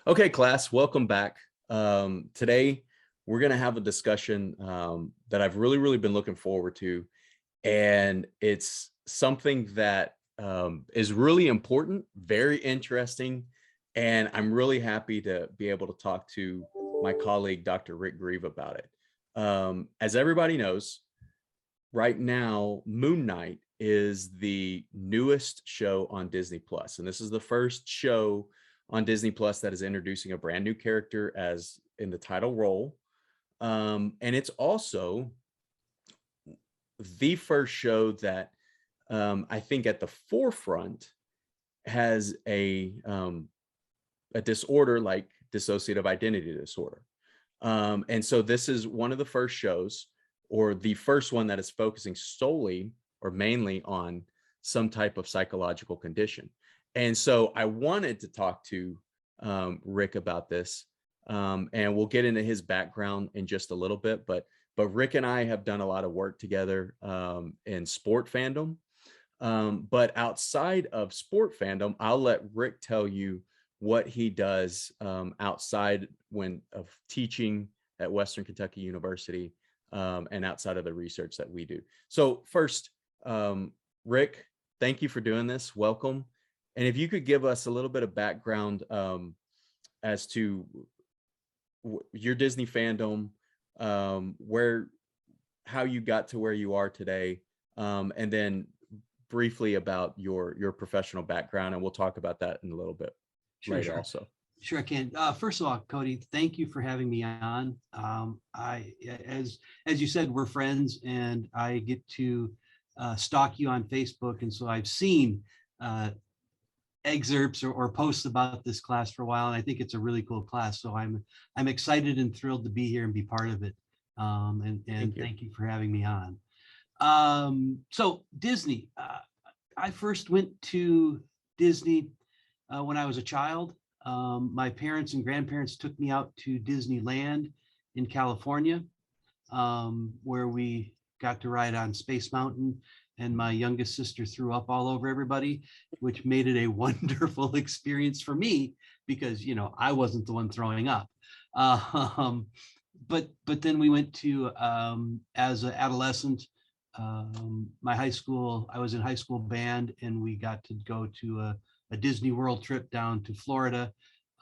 Okay, class, welcome back. Today, we're going to have a discussion that I've really been looking forward to. And it's something that is really important, very interesting. And I'm really happy to be able to talk to my colleague, Dr. Rick Grieve, about it. As everybody knows, right now, Moon Knight is the newest show on Disney Plus, and this is the first show on Disney Plus that is introducing a brand new character as in the title role. And it's also the first show that I think at the forefront has a disorder like dissociative identity disorder. And so this is one of the first shows, or the first one that is focusing solely or mainly on some type of psychological condition. And so I wanted to talk to Rick about this, and we'll get into his background in just a little bit. But Rick and I have done a lot of work together in sport fandom. But outside of sport fandom, I'll let Rick tell you what he does outside of teaching at Western Kentucky University, and outside of the research that we do. So first, Rick, thank you for doing this. Welcome. And if you could give us a little bit of background as to your Disney fandom, how you got to where you are today, and then briefly about your professional background, and we'll talk about that in a little bit later also. Sure, I can. First of all, Cody, thank you for having me on. As you said, we're friends, and I get to stalk you on Facebook, and so I've seen excerpts or posts about this class for a while, and I think it's a really cool class. So I'm excited and thrilled to be here and be part of it. And thank you for having me on. So Disney, I first went to Disney when I was a child. My parents and grandparents took me out to Disneyland in California, where we got to ride on Space Mountain, and my youngest sister threw up all over everybody, which made it a wonderful experience for me because, you know, I wasn't the one throwing up. But then we went to, as an adolescent, my high school, I was in high school band, and we got to go to a Disney World trip down to Florida.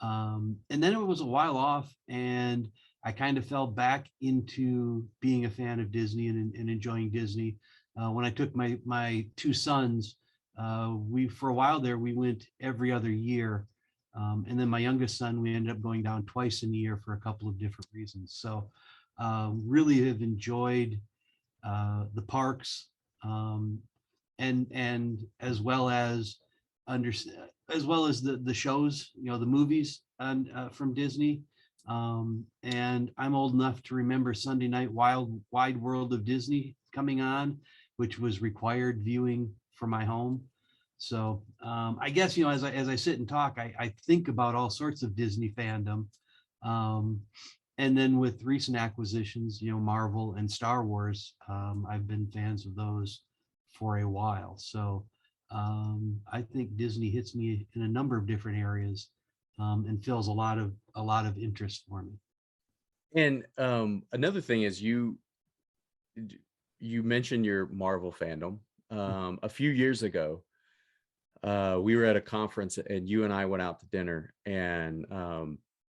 And then it was a while off, and I kind of fell back into being a fan of Disney and enjoying Disney. When I took my two sons, for a while there, we went every other year. And then my youngest son, we ended up going down twice in a year for a couple of different reasons. So really have enjoyed the parks, and as well as the shows, you know, the movies from Disney. And I'm old enough to remember Sunday night Wide World of Disney coming on, which was required viewing for my home. So I guess, you know, as I sit and talk, I think about all sorts of Disney fandom. And then with recent acquisitions, you know, Marvel and Star Wars, I've been fans of those for a while. So I think Disney hits me in a number of different areas, and fills a lot of interest for me. And another thing is you mentioned your Marvel fandom. A few years ago, we were at a conference, and you and I went out to dinner, and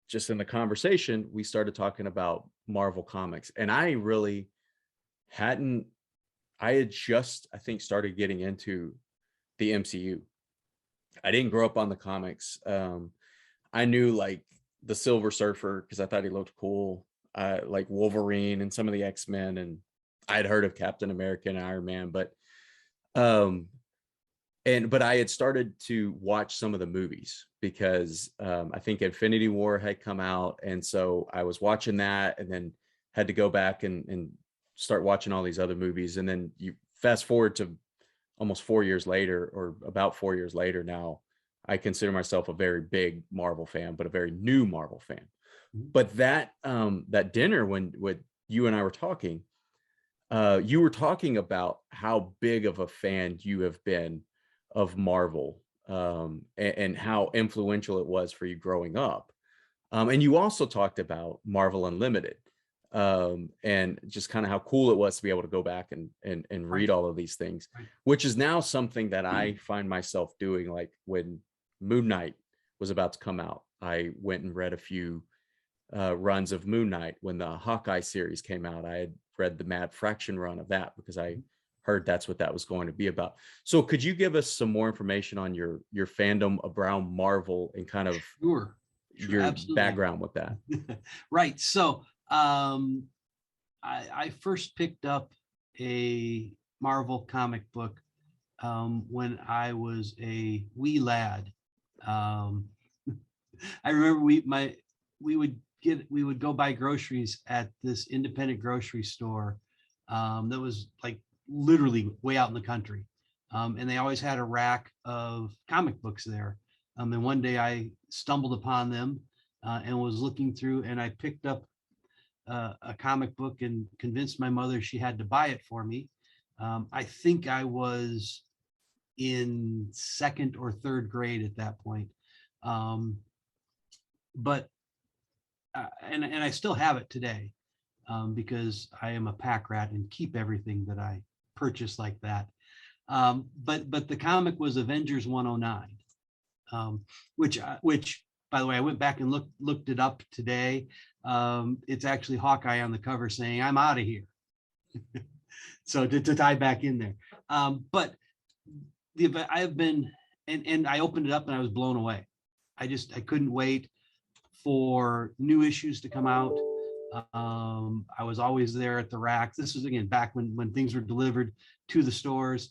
just in the conversation, we started talking about Marvel comics, and I had just, I think, started getting into the MCU. I didn't grow up on the comics. I knew like the Silver Surfer because I thought he looked cool. Like Wolverine and some of the X-Men, and I'd heard of Captain America and Iron Man, but I had started to watch some of the movies because I think Infinity War had come out, and so I was watching that, and then had to go back and start watching all these other movies. And then you fast forward to almost 4 years later, or about 4 years later now, I consider myself a very big Marvel fan, but a very new Marvel fan. But that dinner, when you and I were talking, you were talking about how big of a fan you have been of Marvel, and how influential it was for you growing up. And you also talked about Marvel Unlimited, and just kind of how cool it was to be able to go back and Right, read all of these things, right. which is now something that I find myself doing. Like when Moon Knight was about to come out, I went and read a few runs of Moon Knight. When the Hawkeye series came out, I had read the Mad Fraction run of that because I heard that's what that was going to be about. So could you give us some more information on your fandom around Marvel and kind of Sure, sure, your absolutely. background with that? Right. So I first picked up a Marvel comic book when I was a wee lad. Um, I remember we would go buy groceries at this independent grocery store that was like literally way out in the country, and they always had a rack of comic books there. And one day I stumbled upon them and was looking through, and I picked up a comic book and convinced my mother she had to buy it for me. I think I was in second or third grade at that point. Um, but and I still have it today because I am a pack rat and keep everything that I purchase like that. But the comic was Avengers 109, which by the way I went back and looked it up today. It's actually Hawkeye on the cover saying "I'm out of here." So to tie back in there, but I have been and I opened it up and I was blown away. I couldn't wait for new issues to come out. I was always there at the rack. This was again back when things were delivered to the stores.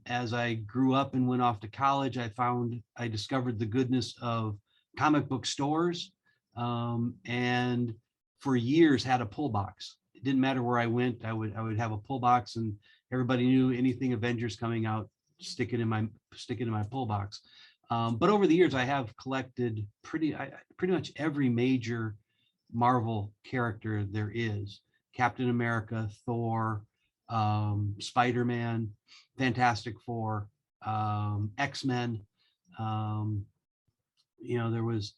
As I grew up and went off to college, I discovered the goodness of comic book stores, and for years had a pull box. It didn't matter where I went, I would have a pull box, and everybody knew anything Avengers coming out, stick it in my pull box. But over the years, I have collected pretty much every major Marvel character there is: Captain America, Thor, Spider-Man, Fantastic Four, X-Men. Um, there was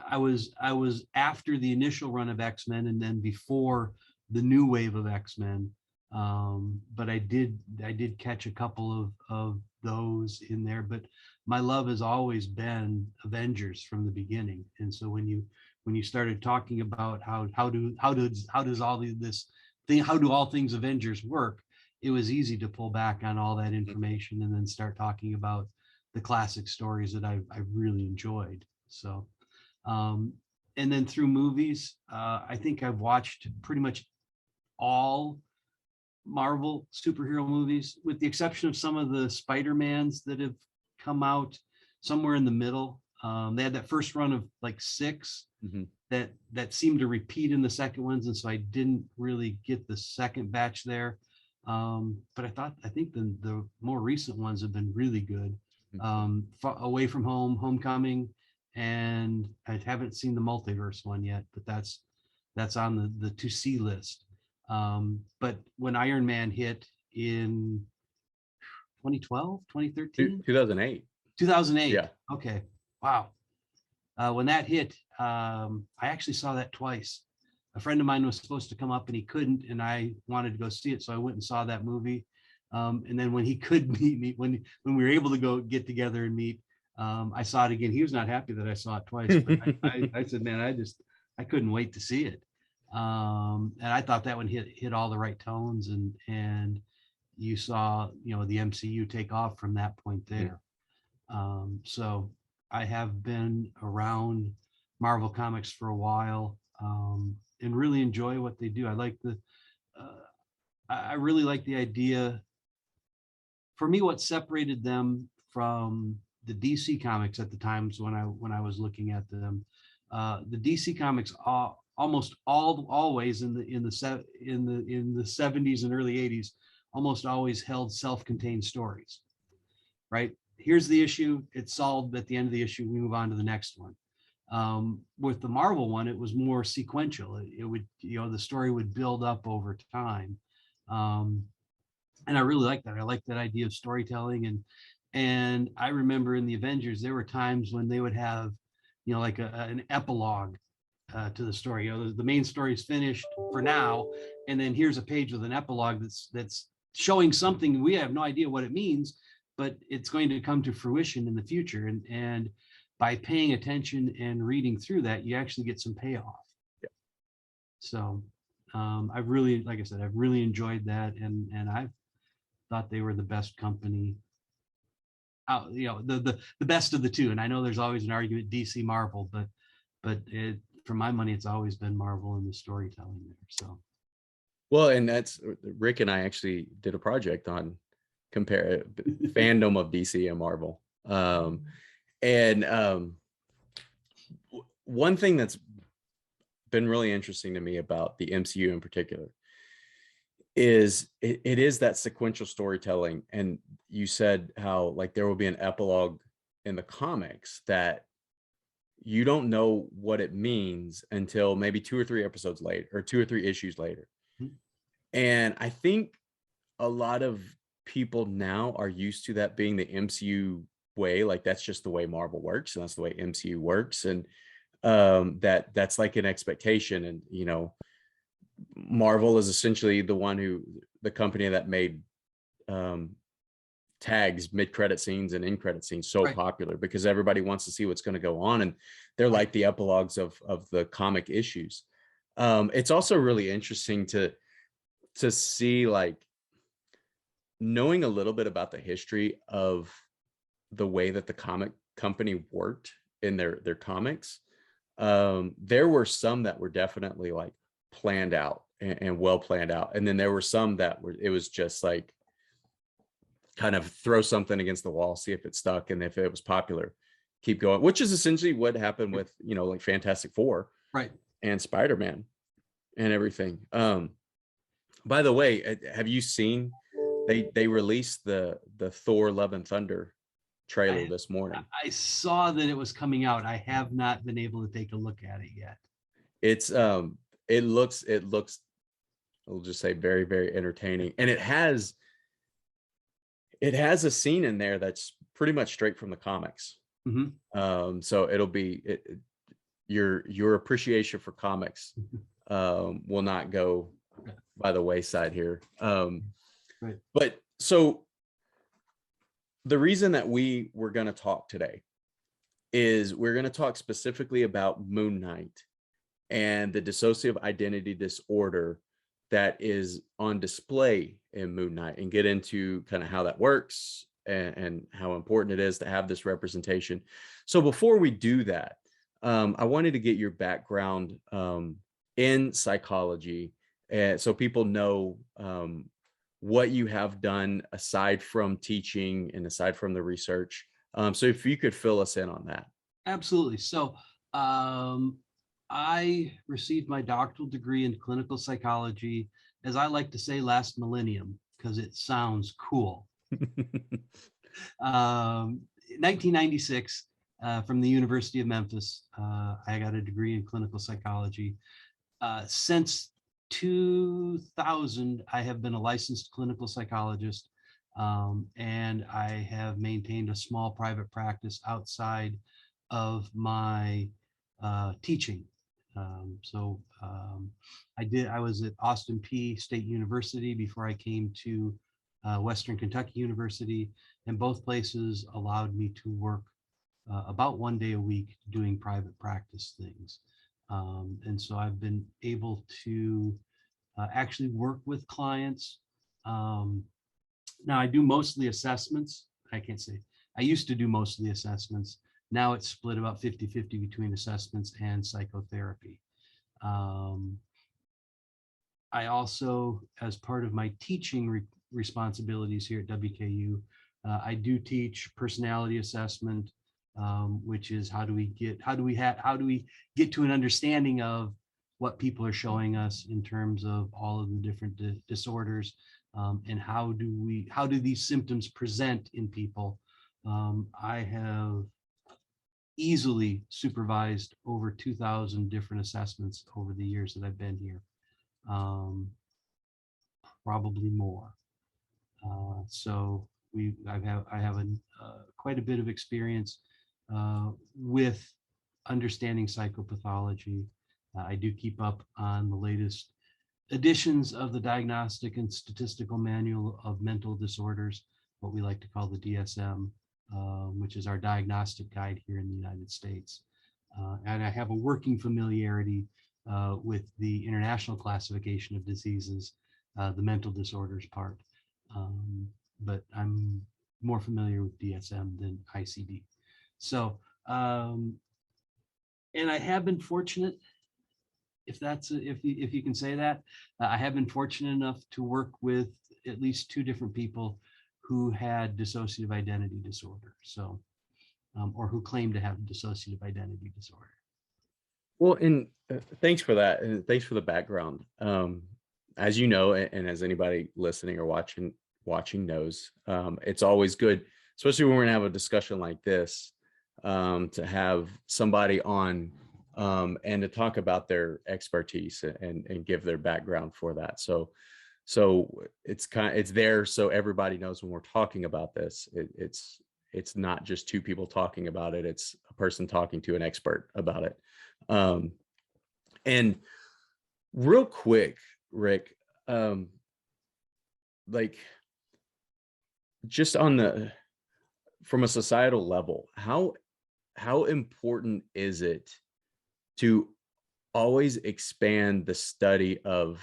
I was after the initial run of X-Men and then before the new wave of X-Men. But I did catch a couple of those in there, but my love has always been Avengers from the beginning. And so when you started talking about how does this thing, how do all things Avengers work, it was easy to pull back on all that information and then start talking about the classic stories that I've really enjoyed. So um, and then through movies, I think I've watched pretty much all Marvel superhero movies, with the exception of some of the Spider-Mans that have come out somewhere in the middle. They had that first run of like 6 Mhm. that seemed to repeat in the second ones, and so I didn't really get the second batch there. But I think the more recent ones have been really good. Away from Home, Homecoming, and I haven't seen the multiverse one yet, but that's on the to see list. But when Iron Man hit in 2012, 2013, 2008. 2008. Yeah. Okay. Wow. When that hit, I actually saw that twice. A friend of mine was supposed to come up and he couldn't, and I wanted to go see it, so I went and saw that movie. And then when he could meet me, when we were able to go get together and meet, I saw it again. He was not happy that I saw it twice, but I said, man, I couldn't wait to see it. And I thought that one hit all the right tones, and you saw the MCU take off from that point there. So I have been around Marvel Comics for a while, and really enjoy what they do. Uh, I really like the idea. For me, what separated them from the DC Comics at the times when I was looking at them, the DC Comics almost always in the 70s and early 80s almost always held self-contained stories. Right? Here's the issue. It's solved at the end of the issue. We move on to the next one. With the Marvel one, it was more sequential. It would, the story would build up over time. Um, and I really like that. I like that idea of storytelling. And I remember in the Avengers, there were times when they would have like an epilogue to the story. The main story is finished for now, and then here's a page with an epilogue that's showing something we have no idea what it means, but it's going to come to fruition in the future. And by paying attention and reading through that, you actually get some payoff. Yeah. So I've really, like I said, I've really enjoyed that, and I thought they were the best company out, the best of the two. And I know there's always an argument, DC, Marvel, but for my money, it's always been Marvel in the storytelling there. So, well, and that's Rick and I actually did a project on compare fandom of DC and Marvel. And one thing that's been really interesting to me about the MCU in particular is it is that sequential storytelling. And you said how like there will be an epilogue in the comics that you don't know what it means until maybe 2 or 3 episodes later, or 2 or 3 issues later. Mhm. And I think a lot of people now are used to that being the MCU way. Like that's just the way Marvel works, and that's the way MCU works. And that's like an expectation. And Marvel is essentially the company that made tags, mid-credit scenes and in-credit scenes so Right. popular because everybody wants to see what's going to go on, and they're Right. like the epilogues of the comic issues. It's also really interesting to see, like, knowing a little bit about the history of the way that the comic company worked in their comics. There were some that were definitely like planned out and well planned out, and then there were some that it was just like kind of throw something against the wall, see if it stuck, and if it was popular, keep going, which is essentially what happened with like Fantastic Four, Right. and Spider-Man and everything. By the way, have you seen they released the Thor Love and Thunder trailer this morning? I saw that it was coming out. I have not been able to take a look at it yet. It's it looks I'll just say very, very entertaining, and it has a scene in there that's pretty much straight from the comics. Mm-hmm. So it'll be your appreciation for comics will not go by the wayside here. Right. But so the reason that we were going to talk today is we're going to talk specifically about Moon Knight and the dissociative identity disorder that is on display in Moon Knight, and get into kind of how that works and how important it is to have this representation. So before we do that, I wanted to get your background in psychology, so people know what you have done aside from teaching and aside from the research. So if you could fill us in on that. Absolutely. So I received my doctoral degree in clinical psychology, as I like to say, last millennium, because it sounds cool. 1996, from the University of Memphis, I got a degree in clinical psychology. Since 2000, I have been a licensed clinical psychologist, and I have maintained a small private practice outside of my teaching. I was at Austin Peay State University before I came to Western Kentucky University, and both places allowed me to work about 1 day a week doing private practice things. And so I've been able to actually work with clients. Now I do mostly assessments. I used to do most of the assessments. Now it's split about 50-50 between assessments and psychotherapy. I also, as part of my teaching responsibilities here at WKU, I do teach personality assessment, which is how do we get to an understanding of what people are showing us in terms of all of the different disorders, and how do these symptoms present in people. I have easily supervised over 2,000 different assessments over the years that I've been here, probably more. So I have quite a bit of experience with understanding psychopathology. I do keep up on the latest editions of the Diagnostic and Statistical Manual of Mental Disorders, what we like to call the DSM, which is our diagnostic guide here in the United States. And I have a working familiarity with the International Classification of Diseases, the mental disorders part. But I'm more familiar with DSM than ICD. So, and I have been fortunate, if you can say that, I have been fortunate enough to work with at least 2 different people who had dissociative identity disorder. So, or who claim to have dissociative identity disorder. Well, and thanks for that, and thanks for the background. As you know, and as anybody listening or watching knows, it's always good, especially when we're gonna have a discussion like this, to have somebody on and to talk about their expertise and give their background for that. So it's there so everybody knows when we're talking about this. It's not just 2 people talking about it. It's a person talking to an expert about it. And real quick, Rick, like just from a societal level, how important is it to always expand the study of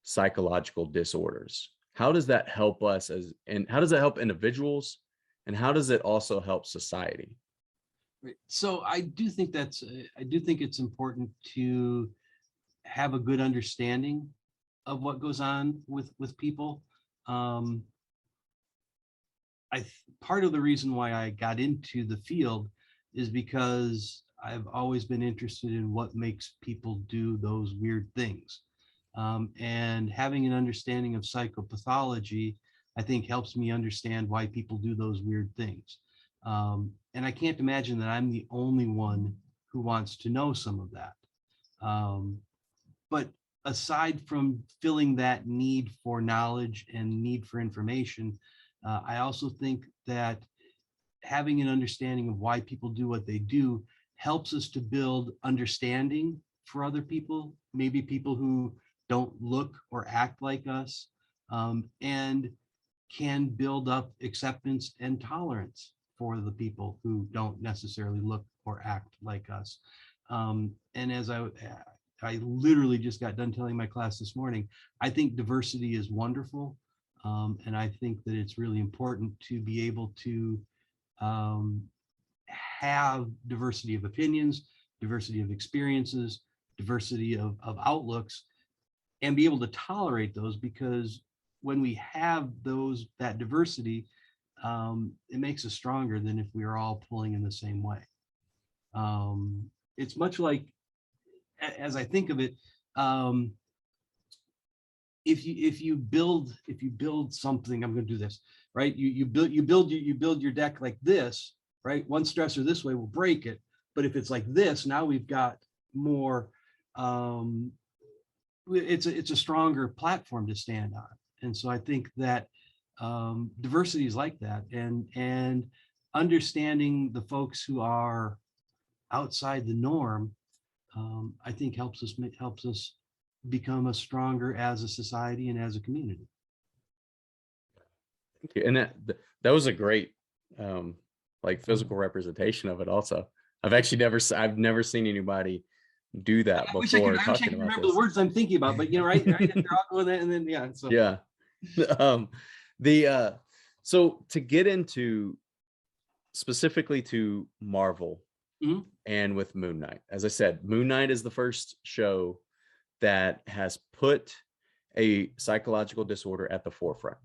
psychological disorders? How does that help us and how does that help individuals, and how does it also help society? Right. So I do think it's important to have a good understanding of what goes on with people. Part of the reason why I got into the field is because I've always been interested in what makes people do those weird things. And having an understanding of psychopathology, I think, helps me understand why people do those weird things. And I can't imagine that I'm the only one who wants to know some of that. But aside from filling that need for knowledge and need for information, I also think that having an understanding of why people do what they do helps us to build understanding for other people, maybe people who don't look or act like us, and can build up acceptance and tolerance for the people who don't necessarily look or act like us. And as I literally just got done telling my class this morning, I think diversity is wonderful. And I think that it's really important to be able to have diversity of opinions, diversity of experiences, diversity of outlooks, and be able to tolerate those, because when we have that diversity, it makes us stronger than if we are all pulling in the same way. It's much like, as I think of it, if you build something, I'm going to do this, right? You build your deck like this, right? One stressor this way will break it, but if it's like this, now we've got more. It's a stronger platform to stand on, and so I think that diversity is like that, and understanding the folks who are outside the norm, I think helps us become a stronger as a society and as a community. Thank you. And that was a great like physical representation of it also. I've never seen anybody do that I before. wish I could remember the words I'm thinking about, but right, they're all going, and then yeah. So yeah. So to get into specifically to Marvel, Mhm. and with Moon Knight, as I said, Moon Knight is the first show that has put a psychological disorder at the forefront.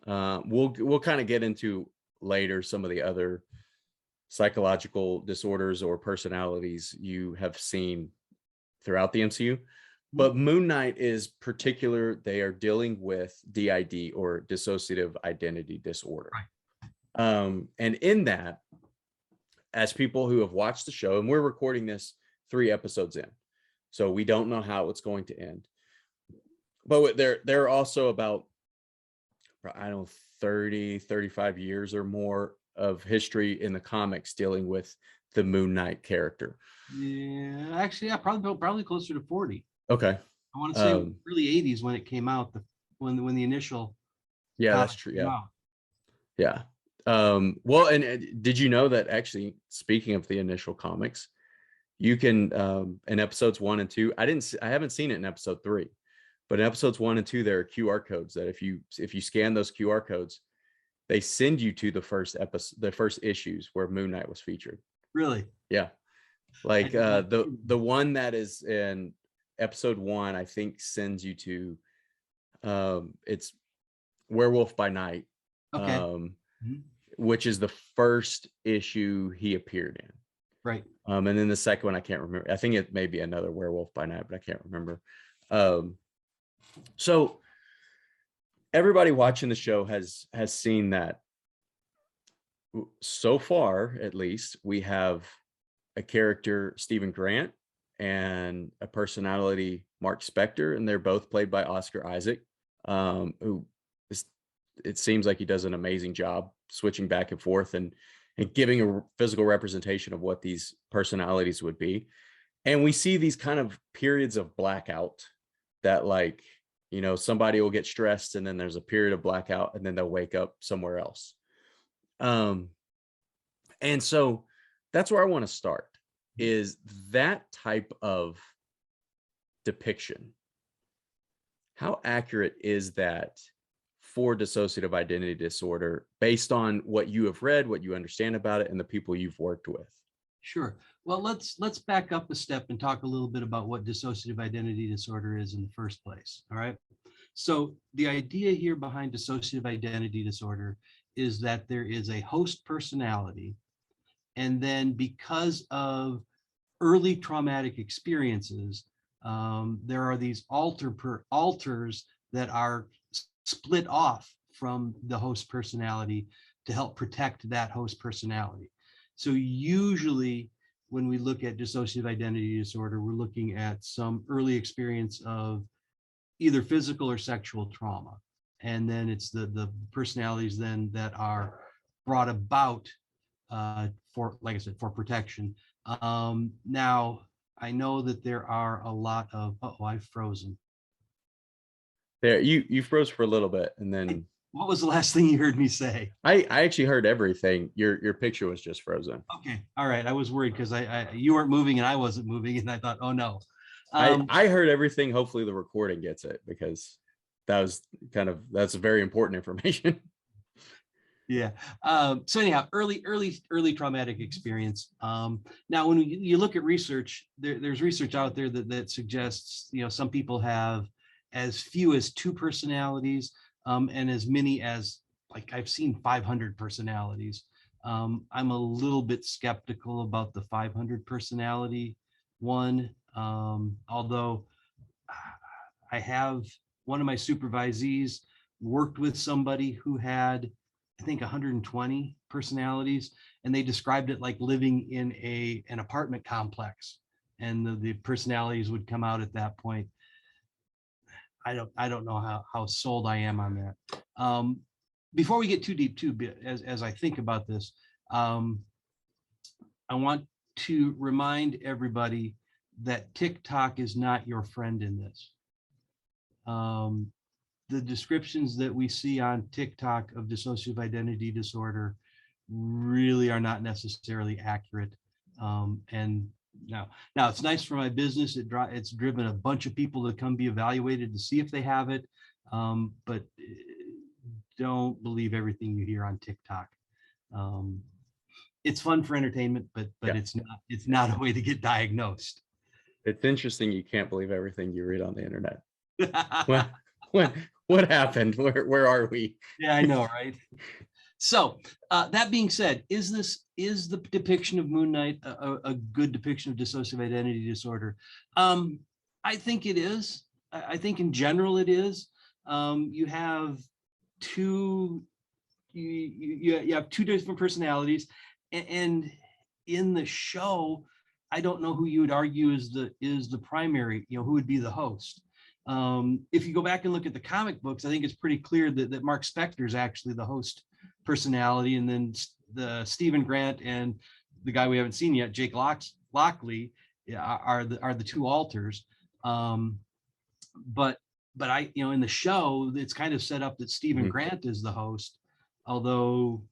We'll kind of get into later some of the other psychological disorders or personalities you have seen throughout the MCU. But Moon Knight is particular. They are dealing with DID, or dissociative identity disorder. Right. And in that, as people who have watched the show, and we're recording this 3 episodes in, so we don't know how it's going to end. But there are also about, I don't know, 30, 35 years or more of history in the comics dealing with the Moon Knight character? Yeah, actually, yeah, probably closer to 40. Okay. I want to say early 80s when it came out, when the initial Yeah, that's comic true. came Yeah. out. Yeah. Well, and did you know that actually, speaking of the initial comics, you can in episodes 1 and 2, I haven't seen it in episode 3, but in episodes 1 and 2, there are QR codes that if you scan those QR codes, they send you to the first episode, the first issues where Moon Knight was featured. Really? Yeah. I Like did not see the that. one that is in episode 1, I think sends you to it's Werewolf by Night, Okay. Mhm. which is the first issue he appeared in. Right. And then the second one, I can't remember. I think it may be another Werewolf by Night, but I can't remember. So everybody watching the show has seen that. So far, at least, we have a character, Stephen Grant, and a personality, Mark Spector, and they're both played by Oscar Isaac, who is, it seems like he does an amazing job switching back and forth and giving a physical representation of what these personalities would be. And we see these kind of periods of blackout that, like, you know, somebody will get stressed and then there's a period of blackout and then they'll wake up somewhere else. And so that's where I want to start, is that type of depiction. How accurate is that for dissociative identity disorder based on what you have read, what you understand about it, and the people you've worked with? Sure. Well, let's back up a step and talk a little bit about what dissociative identity disorder is in the first place. All right. So the idea here behind dissociative identity disorder is that there is a host personality, and then because of early traumatic experiences, there are these alters that are split off from the host personality to help protect that host personality. So usually when we look at dissociative identity disorder, we're looking at some early experience of either physical or sexual trauma. And then it's the personalities then that are brought about for, like I said, for protection. Now, I know that there are a lot of, I've frozen. There, you froze for a little bit, and then What was the last thing you heard me say? I actually heard everything. Your picture was just frozen. Okay, all right. I was worried because you weren't moving and I wasn't moving, and I thought, oh no. I heard everything. Hopefully the recording gets it, because that's very important information. Yeah. So anyhow, early traumatic experience. Now, when you look at research, there's research out there that suggests, you know, some people have as few as 2 personalities, and as many as, like, I've seen 500 personalities. I'm a little bit skeptical about the 500 personality one, although I have one of my supervisees worked with somebody who had, I think, 120 personalities, and they described it like living in an apartment complex, and the personalities would come out at that point. I don't know how sold I am on that. Before we get too deep, too, as I think about this, I want to remind everybody that TikTok is not your friend in this. The descriptions that we see on TikTok of dissociative identity disorder really are not necessarily accurate. And now it's nice for my business. It's driven a bunch of people to come be evaluated to see if they have it. But don't believe everything you hear on TikTok. It's fun for entertainment, but Yeah. it's not a way to get diagnosed. It's interesting. You can't believe everything you read on the internet. What happened? Where are we? Yeah, I know, right? So that being said, is the depiction of Moon Knight a good depiction of dissociative identity disorder? I think it is. I think in general it is. You have two different personalities, and in the show, I don't know who you would argue is the primary. You know, who would be the host. If you go back and look at the comic books, I think it's pretty clear that Mark Spector is actually the host personality, and then the Stephen Grant and the guy we haven't seen yet, Jake Lockley, are the two alters. But I, in the show, it's kind of set up that Stephen Mhm. Grant is the host, although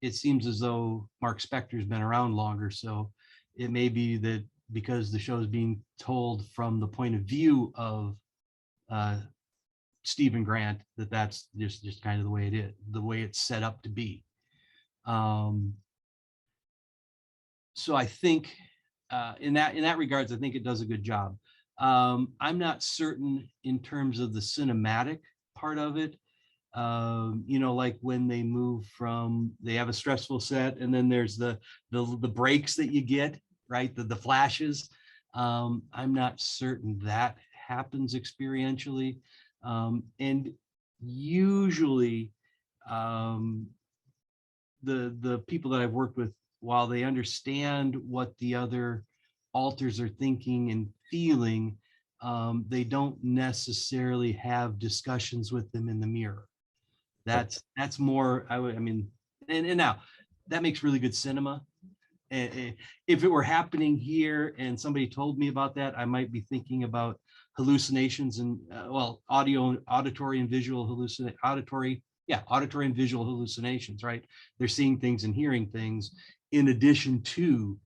it seems as though Mark Spector's been around longer. So it may be that because the show is being told from the point of view of Stephen Grant, that's just kind of the way it is, the way it's set up to be. So I think in that regards, I think it does a good job. I'm not certain in terms of the cinematic part of it. Like when they move from, they have a stressful set, and then there's the breaks that you get, right? The flashes. I'm not certain that happens experientially, and usually the people that I've worked with, while they understand what the other alters are thinking and feeling, they don't necessarily have discussions with them in the mirror. That's more, I mean, and now that makes really good cinema. And if it were happening here and somebody told me about that, I might be thinking about hallucinations and auditory and visual auditory and visual hallucinations, right? They're seeing things and hearing things in addition to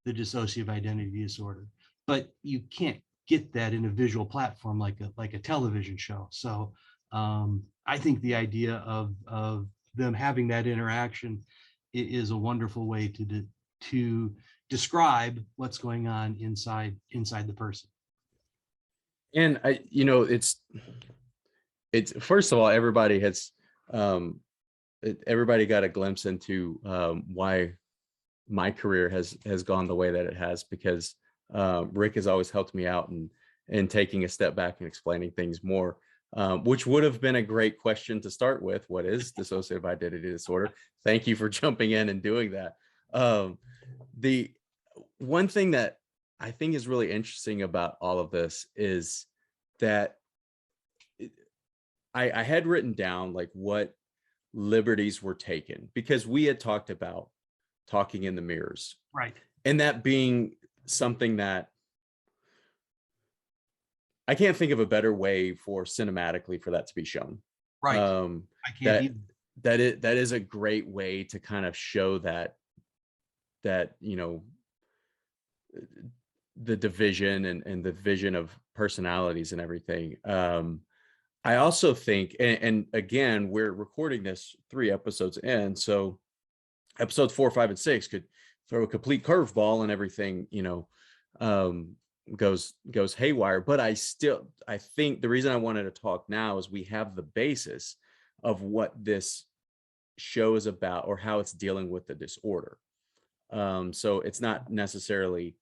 the dissociative identity disorder. But you can't get that in a visual platform like a television show. So I think the idea of them having that interaction is a wonderful way to describe what's going on inside the person. And it's first of all, everybody has everybody got a glimpse into why my career has gone the way that it has, because Rick has always helped me out and taking a step back and explaining things more, which would have been a great question to start with. What is dissociative identity disorder? Thank you for jumping in and doing that. The one thing that I think is really interesting about all of this is that I had written down like what liberties were taken, because we had talked about talking in the mirrors, Right. and that being something that I can't think of a better way for cinematically for that to be shown. Right. I can't either. That is a great way to kind of show that the division and the vision of personalities and everything. I also think, and again, we're recording this 3 episodes in, so episodes 4, 5, and 6 could throw a complete curveball and everything, goes haywire. But I think the reason I wanted to talk now is we have the basis of what this show is about, or how it's dealing with the disorder. So it's not necessarily,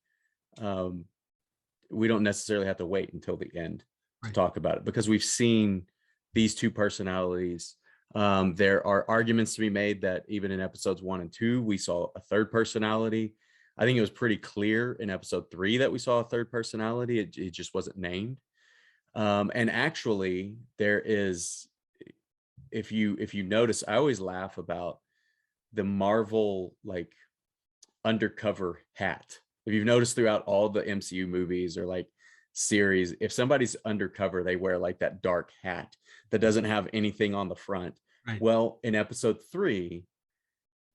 we don't necessarily have to wait until the end to talk about it, because we've seen these 2 personalities. There are arguments to be made that even in episodes 1 and 2, we saw a 3rd personality. I think it was pretty clear in episode 3 that we saw a 3rd personality. It just wasn't named. And actually, there is, if you notice, I always laugh about the Marvel like undercover hat. If you've noticed throughout all the MCU movies or like series, if somebody's undercover, they wear like that dark hat that doesn't have anything on the front. Right. Well, in episode 3,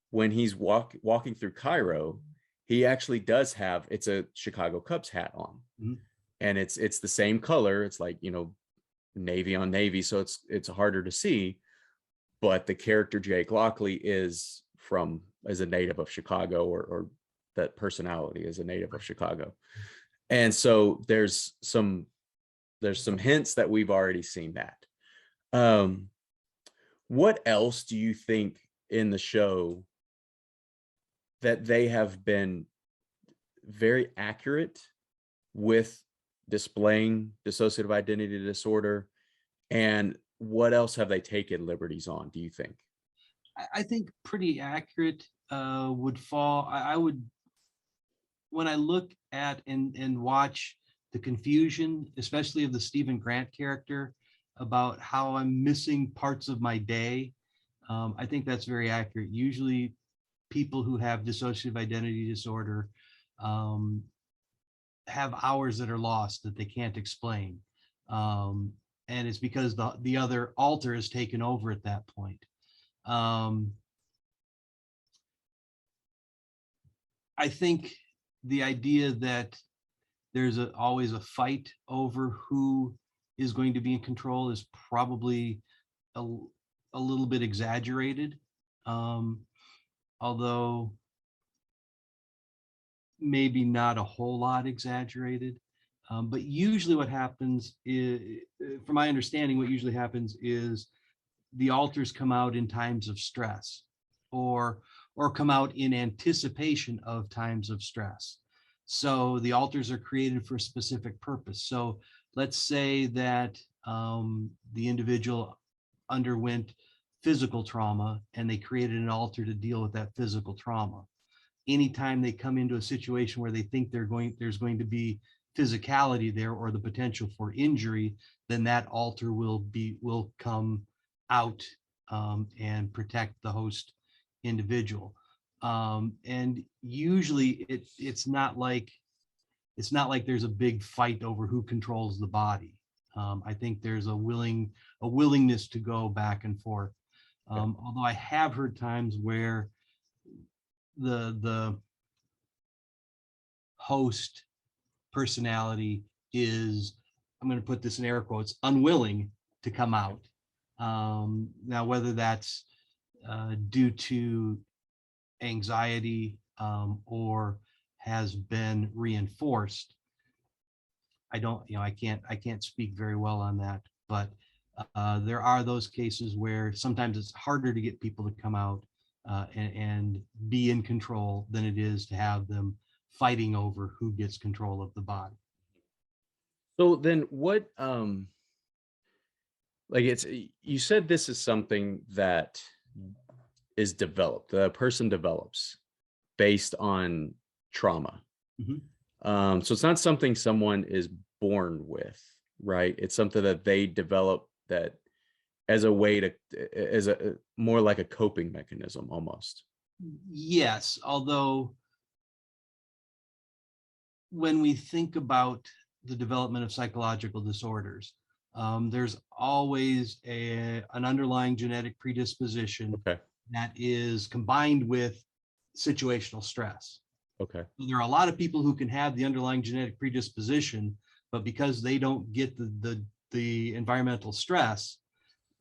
when he's walking through Cairo, he actually does have, it's a Chicago Cubs hat on. Mm-hmm. And it's the same color. It's like, navy on navy, so it's harder to see. But the character Jake Lockley is a native of Chicago, or that personality is a native of Chicago. And so there's some hints that we've already seen that. What else do you think in the show that they have been very accurate with displaying dissociative identity disorder, and what else have they taken liberties on, do you think? I think pretty accurate would fall. I would, when I look at and watch the confusion, especially of the Stephen Grant character, about how I'm missing parts of my day, I think that's very accurate. Usually people who have dissociative identity disorder have hours that are lost that they can't explain. And it's because the other alter is taken over at that point. I think the idea that there's always a fight over who is going to be in control is probably a little bit exaggerated. Although maybe not a whole lot exaggerated. But usually what happens is, from my understanding, what usually happens is the alters come out in times of stress, or come out in anticipation of times of stress. So the alters are created for a specific purpose. So let's say that the individual underwent physical trauma and they created an alter to deal with that physical trauma. Anytime they come into a situation where they think there's going to be physicality there or the potential for injury, then that alter will come out and protect the host individual. And usually it's not like there's a big fight over who controls the body. I think there's a willingness to go back and forth. Although I have heard times where the host personality is, I'm going to put this in air quotes, unwilling to come out. Now, whether that's due to anxiety or has been reinforced, I don't, I can't speak very well on that, but there are those cases where sometimes it's harder to get people to come out and be in control than it is to have them fighting over who gets control of the body. So then what, like you said this is something that is developed, the person develops based on trauma. Mm-hmm. So it's not something someone is born with, right? It's something that they develop that as a way to, as a more like a coping mechanism almost. Yes, although when we think about the development of psychological disorders, there's always an underlying genetic predisposition that is combined with situational stress. Okay. So there are a lot of people who can have the underlying genetic predisposition, but because they don't get the environmental stress,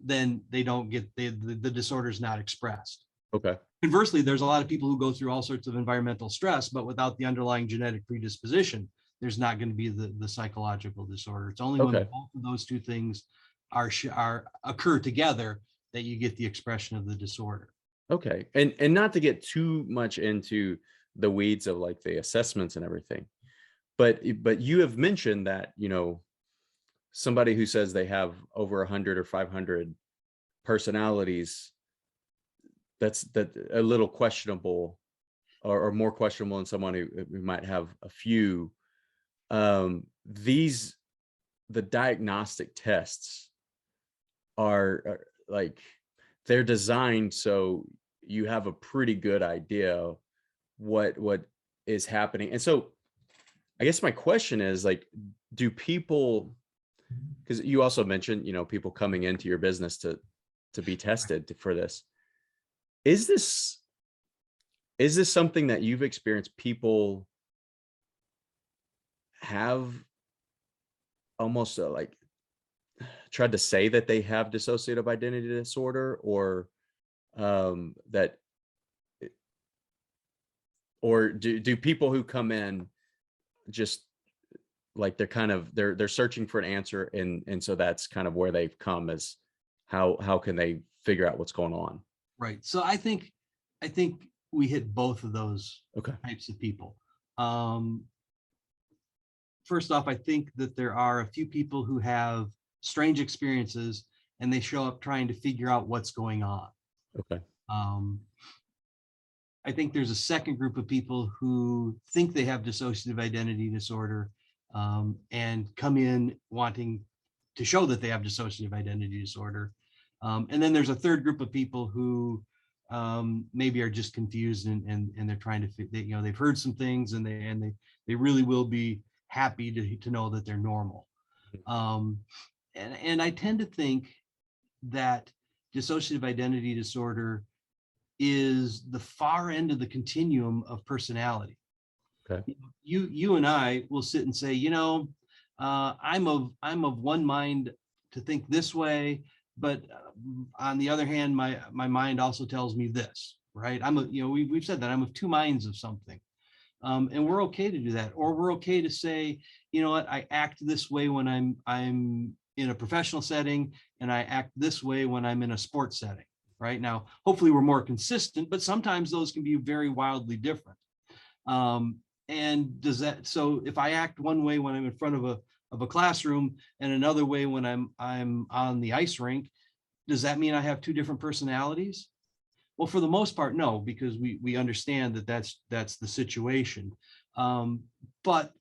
then they don't get the disorder is not expressed. Okay. Conversely, there's a lot of people who go through all sorts of environmental stress, but without the underlying genetic predisposition, there's not going to be the psychological disorder. It's only when both of those two things occur together that you get the expression of the disorder. Okay. And not to get too much into the weeds of like the assessments and everything, but you have mentioned that, somebody who says they have over 100 or 500 personalities, that's a little questionable, or more questionable than someone who might have a few. The diagnostic tests are like, they're designed so you have a pretty good idea what is happening. And so I guess my question is, like, do people, because you also mentioned, people coming into your business to be tested for this. Is this something that you've experienced people have almost like tried to say that they have dissociative identity disorder, or that, or do people who come in just like they're searching for an answer, and so that's kind of where they've come, as how can they figure out what's going on? Right. So I think we hit both of those Okay. types of people. First off, I think that there are a few people who have strange experiences and they show up trying to figure out what's going on. Okay. I think there's a second group of people who think they have dissociative identity disorder and come in wanting to show that they have dissociative identity disorder. And then there's a third group of people who maybe are just confused and they're trying to, they've heard some things and they really will be happy to know that they're normal. And I tend to think that dissociative identity disorder is the far end of the continuum of personality. Okay. You and I will sit and say, I'm of one mind to think this way, but on the other hand, my mind also tells me this, right? We've said that I'm of two minds of something. And we're okay to do that. Or we're okay to say, you know what, I act this way when I'm in a professional setting, and I act this way when I'm in a sports setting. Right now, hopefully we're more consistent, but sometimes those can be very wildly different. And does that, so if I act one way when I'm in front of a classroom and another way when I'm on the ice rink, does that mean I have two different personalities? Well, for the most part, no, because we understand that that's the situation. But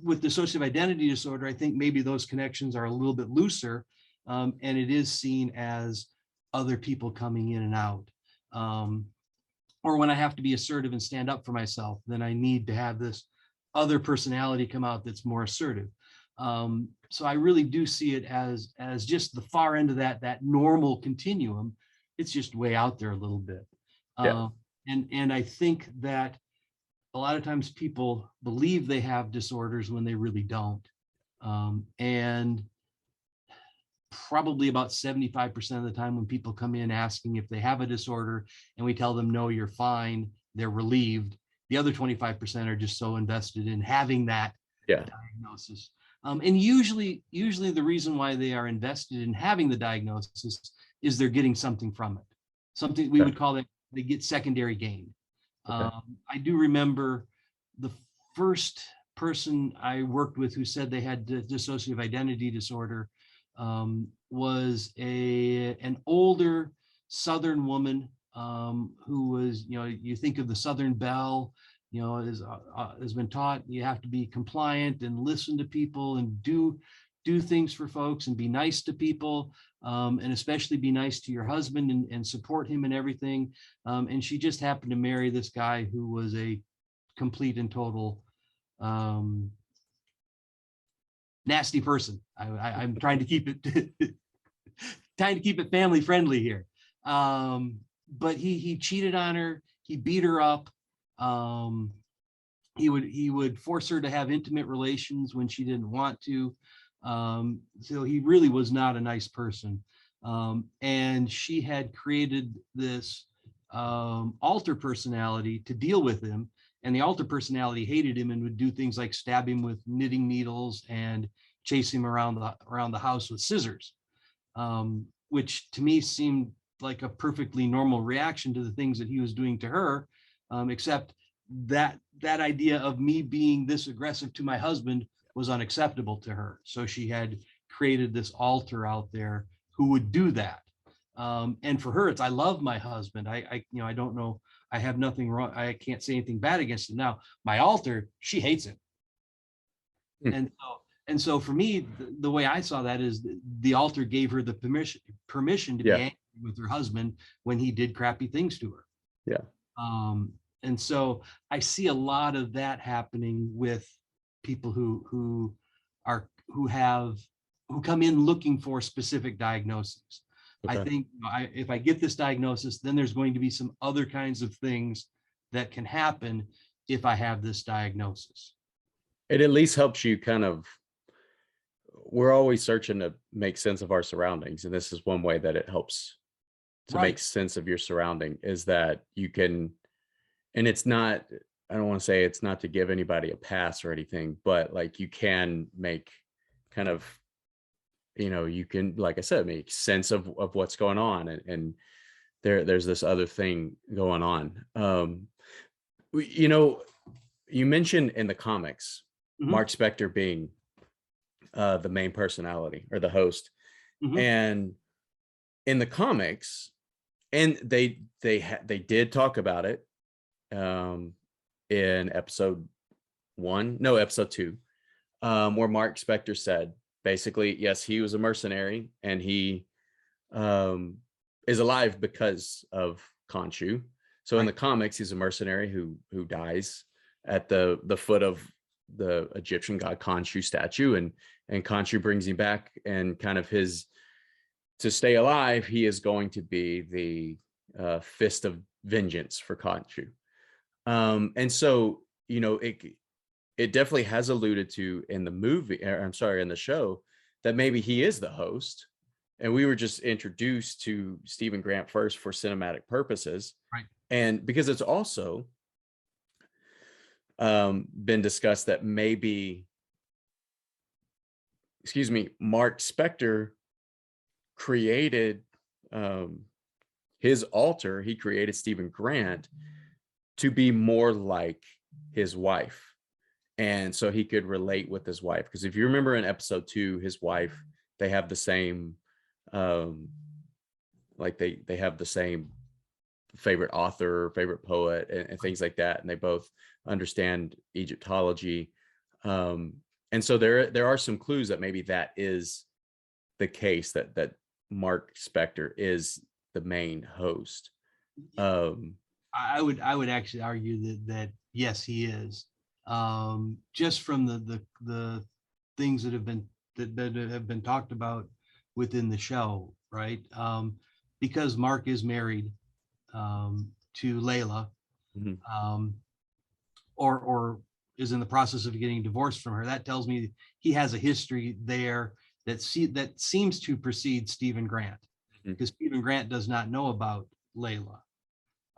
with dissociative identity disorder, I think maybe those connections are a little bit looser, and it is seen as other people coming in and out. Or when I have to be assertive and stand up for myself, then I need to have this other personality come out that's more assertive. So I really do see it as just the far end of that normal continuum. It's just way out there a little bit. Yeah. And I think that a lot of times people believe they have disorders when they really don't. And probably about 75% of the time when people come in asking if they have a disorder and we tell them, no, you're fine, they're relieved. The other 25% are just so invested in having that diagnosis. And usually the reason why they are invested in having the diagnosis is they're getting something from it. Something we would call it, they get secondary gain. I do remember the first person I worked with who said they had dissociative identity disorder was an older Southern woman who was, you think of the Southern Belle, has been taught you have to be compliant and listen to people and do things for folks and be nice to people, and especially be nice to your husband and support him in everything. And she just happened to marry this guy who was a complete and total nasty person. I'm trying to keep it family friendly here. But he cheated on her. He beat her up. He would force her to have intimate relations when she didn't want to. So he really was not a nice person. And she had created this alter personality to deal with him. And the alter personality hated him and would do things like stab him with knitting needles and chase him around the house with scissors, which to me seemed like a perfectly normal reaction to the things that he was doing to her, except that idea of me being this aggressive to my husband was unacceptable to her. So she had created this alter out there who would do that. And for her, it's, I love my husband. I don't know, I have nothing wrong. I can't say anything bad against him. Now, my alter, she hates him. And so for me, the way I saw that is the alter gave her the permission to be angry with her husband when he did crappy things to her. And so I see a lot of that happening with people who come in looking for specific diagnoses. I think if I get this diagnosis, then there's going to be some other kinds of things that can happen if I have this diagnosis. It at least helps you kind of, we're always searching to make sense of our surroundings. And this is one way that it helps to make sense of your surrounding, is that you can, and it's not, I don't want to say it's not to give anybody a pass or anything, but like you can make kind of, you can, like I said, make sense of what's going on. And there's this other thing going on. You mentioned in the comics, Mark Spector being the main personality or the host. And in the comics, and they did talk about it in episode 2, where Mark Spector said, basically, yes, he was a mercenary and he is alive because of Khonshu. So in Right. the comics, he's a mercenary who dies at the foot of the Egyptian god Khonshu statue, and Khonshu brings him back, and kind of his, to stay alive, he is going to be the fist of vengeance for Khonshu. And so, you know, it definitely has alluded to in the movie, or I'm sorry, in the show, that maybe he is the host. And we were just introduced to Stephen Grant first for cinematic purposes. Right. And because it's also been discussed that maybe, excuse me, Mark Spector created his alter, he created Stephen Grant to be more like his wife. And so he could relate with his wife. Because if you remember in episode 2, his wife, they have the same, like they have the same favorite author, favorite poet, and things like that. And they both understand Egyptology. And so there are some clues that maybe that is the case, that Mark Spector is the main host. I would actually argue that yes, he is. Just from the things that have been talked about within the show, right? Because Mark is married to Layla, Mhm. or is in the process of getting divorced from her. That tells me he has a history there that seems to precede Stephen Grant, because Stephen Grant does not know about Layla.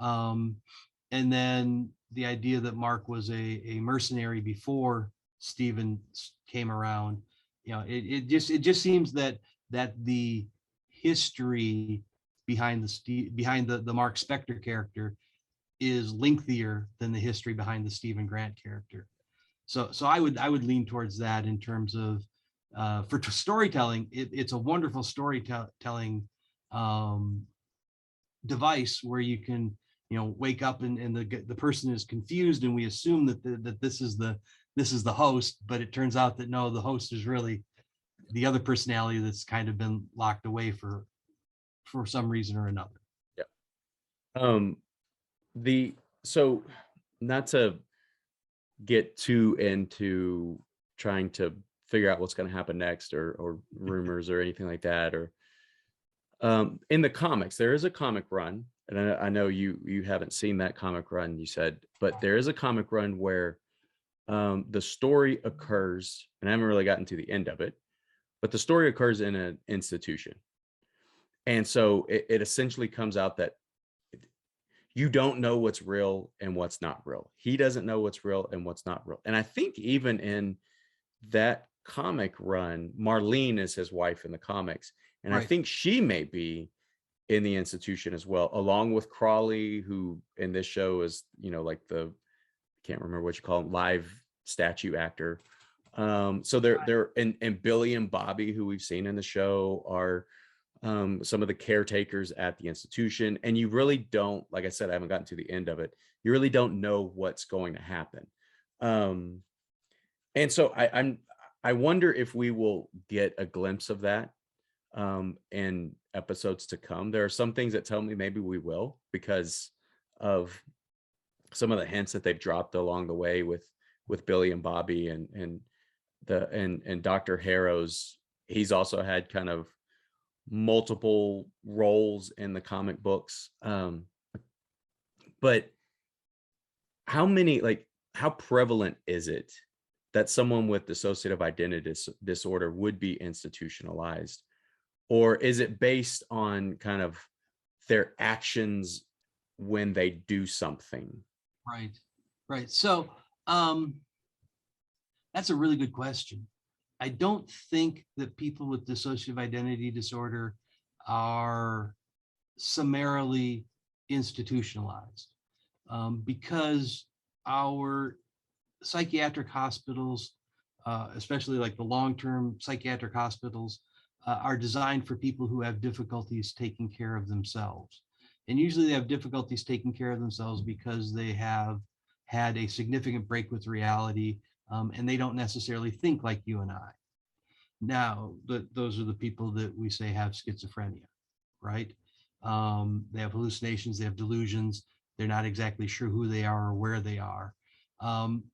And then the idea that Mark was a mercenary before Stephen came around, you know, it just seems that the history behind the Mark Spector character is lengthier than the history behind the Stephen Grant character. So I would lean towards that in terms of for storytelling. It's a wonderful storytelling device where you can, you know, wake up and the person is confused, and we assume that this is the host, but it turns out that no, the host is really the other personality that's kind of been locked away for some reason or another. Yeah. So not to get too into trying to figure out what's going to happen next, or rumors or anything like that, or in the comics, there is a comic run, and I know you haven't seen that comic run, you said, but there is a comic run where the story occurs, and I haven't really gotten to the end of it, but the story occurs in an institution. And so it essentially comes out that you don't know what's real and what's not real. He doesn't know what's real and what's not real. And I think even in that comic run, Marlene is his wife in the comics. And I Right. think she may be in the institution as well, along with Crawley, who in this show is, you know, like the, can't remember what you call him, live statue actor. So they're and Billy and Bobby, who we've seen in the show, are some of the caretakers at the institution. And you really don't, like I said, I haven't gotten to the end of it. You really don't know what's going to happen. And so I wonder if we will get a glimpse of that in episodes to come. There are some things that tell me maybe we will, because of some of the hints that they've dropped along the way with Billy and Bobby, and Dr. Harrow's. He's also had kind of multiple roles in the comic books. But how prevalent is it that someone with dissociative identity disorder would be institutionalized? Or is it based on kind of their actions when they do something? Right. So that's a really good question. I don't think that people with dissociative identity disorder are summarily institutionalized, because our psychiatric hospitals, especially like the long-term psychiatric hospitals, are designed for people who have difficulties taking care of themselves. And usually they have difficulties taking care of themselves because they have had a significant break with reality, and they don't necessarily think like you and I. Now, those are the people that we say have schizophrenia, right? They have hallucinations, they have delusions. They're not exactly sure who they are or where they are. Um,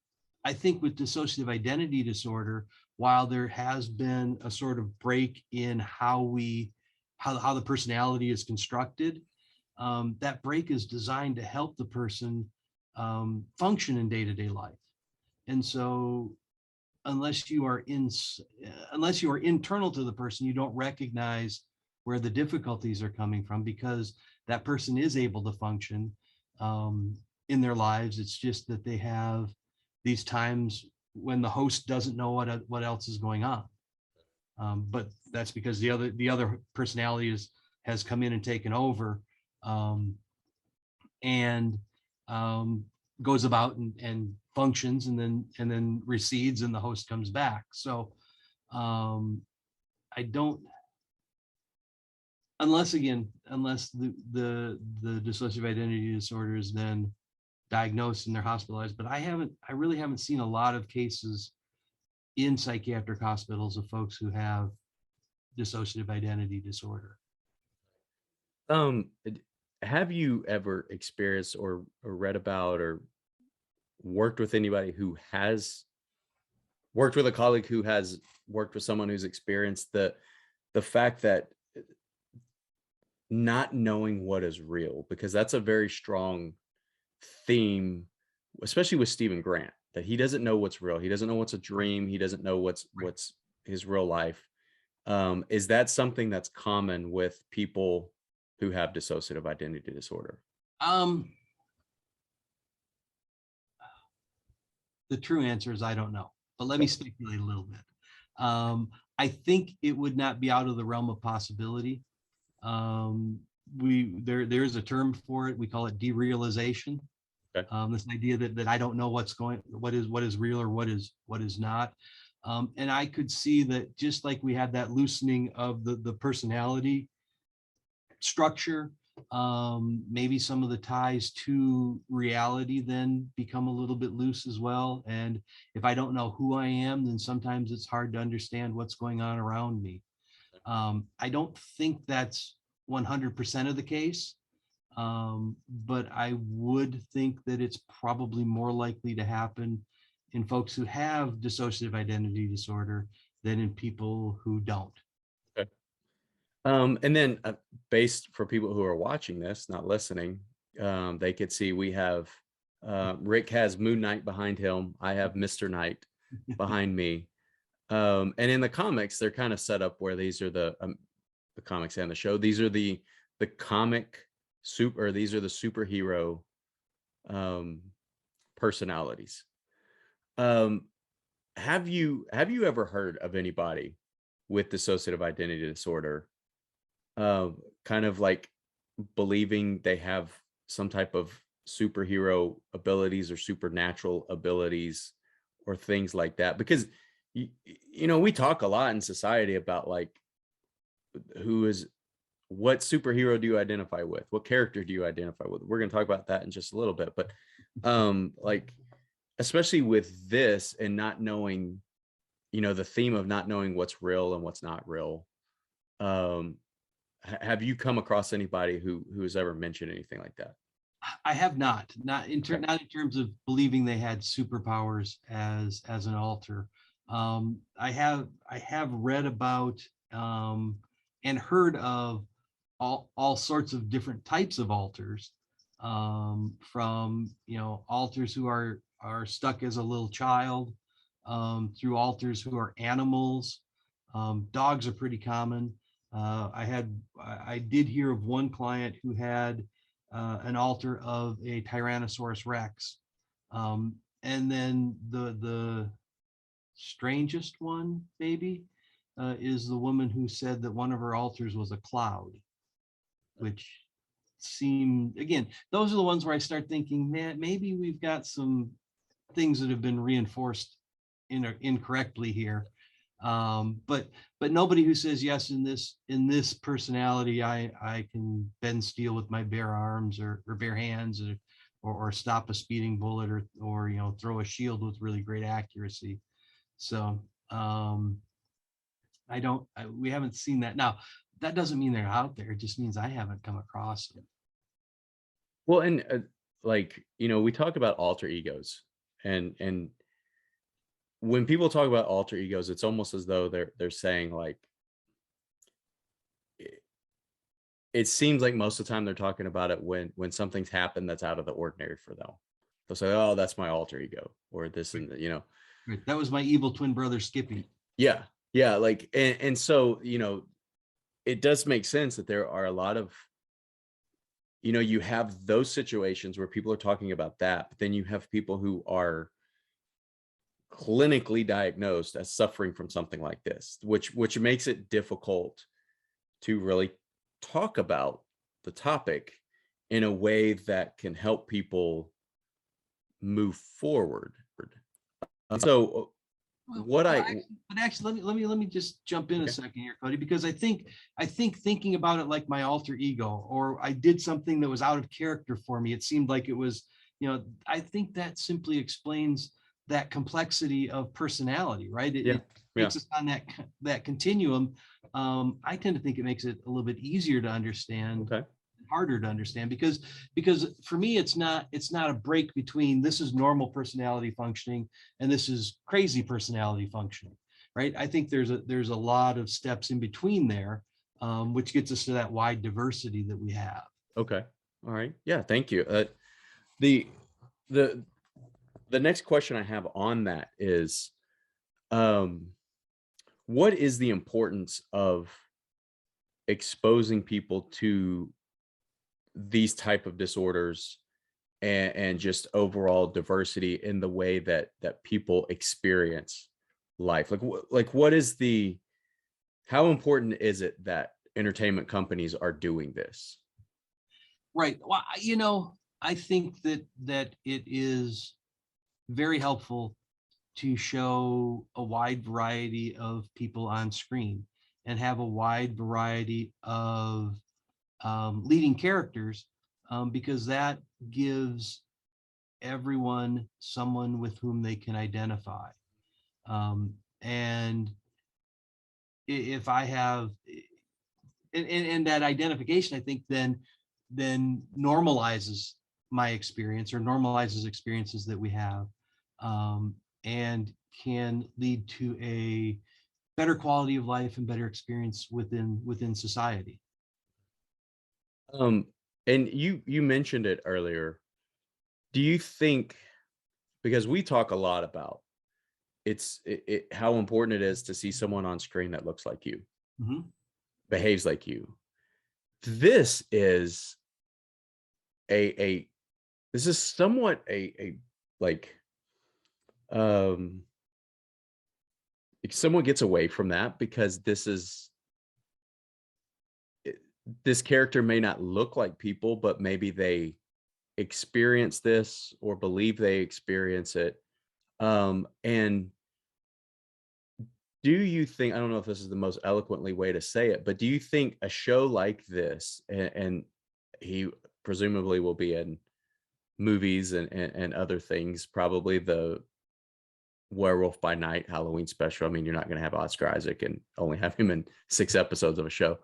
I think with dissociative identity disorder, while there has been a sort of break in how the personality is constructed, that break is designed to help the person function in day-to-day life. And so unless you are internal to the person, you don't recognize where the difficulties are coming from, because that person is able to function in their lives. It's just that they have these times when the host doesn't know what else is going on. But that's because the other personality has come in and taken over, and um, goes about and functions, and then recedes, and the host comes back. So I don't, unless the dissociative identity disorder is then diagnosed and they're hospitalized. But I really haven't seen a lot of cases in psychiatric hospitals of folks who have dissociative identity disorder. Um, have you ever experienced or read about or worked with anybody who has worked with a colleague who has worked with someone who's experienced the fact that not knowing what is real, because that's a very strong theme, especially with Stephen Grant, that he doesn't know what's real. He doesn't know what's a dream. He doesn't know what's his real life. Is that something that's common with people who have dissociative identity disorder? Um, the true answer is I don't know, but let me speculate a little bit. I think it would not be out of the realm of possibility. There's a term for it. We call it derealization. Okay. This idea that I don't know what is real or what is not. And I could see that, just like we had that loosening of the personality structure, maybe some of the ties to reality then become a little bit loose as well. And if I don't know who I am, then sometimes it's hard to understand what's going on around me. I don't think that's 100% of the case, but I would think that it's probably more likely to happen in folks who have dissociative identity disorder than in people who don't. Okay. And then based for people who are watching this, not listening, they could see we have Rick has Moon Knight behind him. I have Mr. Knight behind me. And in the comics, they're kind of set up where these are the comics and the show. These are the comic super, or these are the superhero personalities. Have you ever heard of anybody with dissociative identity disorder kind of like believing they have some type of superhero abilities or supernatural abilities or things like that? Because we talk a lot in society about like what superhero do you identify with, what character do you identify with. We're going to talk about that in just a little bit, but like especially with this and not knowing, the theme of not knowing what's real and what's not real. Have you come across anybody who has ever mentioned anything like that? I have not in terms of believing they had superpowers as an alter. I have read about and heard of all sorts of different types of alters, from alters who are stuck as a little child, through alters who are animals. Dogs are pretty common. I did hear of one client who had an alter of a Tyrannosaurus Rex. And then the strangest one maybe is the woman who said that one of her alters was a cloud, which seemed, again, those are the ones where I start thinking, man, maybe we've got some things that have been reinforced incorrectly here. But nobody who says, yes, in this personality, I can bend steel with my bare arms or bare hands, or stop a speeding bullet, or throw a shield with really great accuracy. So we haven't seen that. Now, that doesn't mean they're out there. It just means I haven't come across them. Well, and like, we talk about alter egos, and when people talk about alter egos, it's almost as though they're saying like, it seems like most of the time they're talking about it when something's happened that's out of the ordinary for them. They'll say, "Oh, that's my alter ego," or this, and Right. That was my evil twin brother Skippy. yeah, yeah, like, and so it does make sense that there are a lot of, you have those situations where people are talking about that, but then you have people who are clinically diagnosed as suffering from something like this, which makes it difficult to really talk about the topic in a way that can help people move forward. So But actually, let me just jump in a second here, Cody, because I think thinking about it like my alter ego, or I did something that was out of character for me. It seemed like it was, I think that simply explains that complexity of personality, right? It makes us on that continuum. I tend to think it makes it a little bit easier to understand. Okay. Harder to understand because for me it's not a break between this is normal personality functioning and this is crazy personality functioning, right? I think there's a lot of steps in between there, which gets us to that wide diversity that we have. Okay. All right. Yeah. Thank you. The next question I have on that is, what is the importance of exposing people to these type of disorders and just overall diversity in the way that people experience life? Like what is how important is it that entertainment companies are doing this? Right. Well, I think that it is very helpful to show a wide variety of people on screen and have a wide variety of leading characters, because that gives everyone someone with whom they can identify. And if I have, and that identification, I think then normalizes my experience or normalizes experiences that we have, and can lead to a better quality of life and better experience within society. And you mentioned it earlier. Do you think, because we talk a lot about how important it is to see someone on screen that looks like you, behaves like you. This is this is somewhat like, if someone gets away from that, because this character may not look like people, but maybe they experience this or believe they experience it. And do you think, I don't know if this is the most eloquently way to say it, but do you think a show like this, and he presumably will be in movies and other things, probably the Werewolf by Night Halloween special. I mean, you're not going to have Oscar Isaac and only have him in 6 episodes of a show.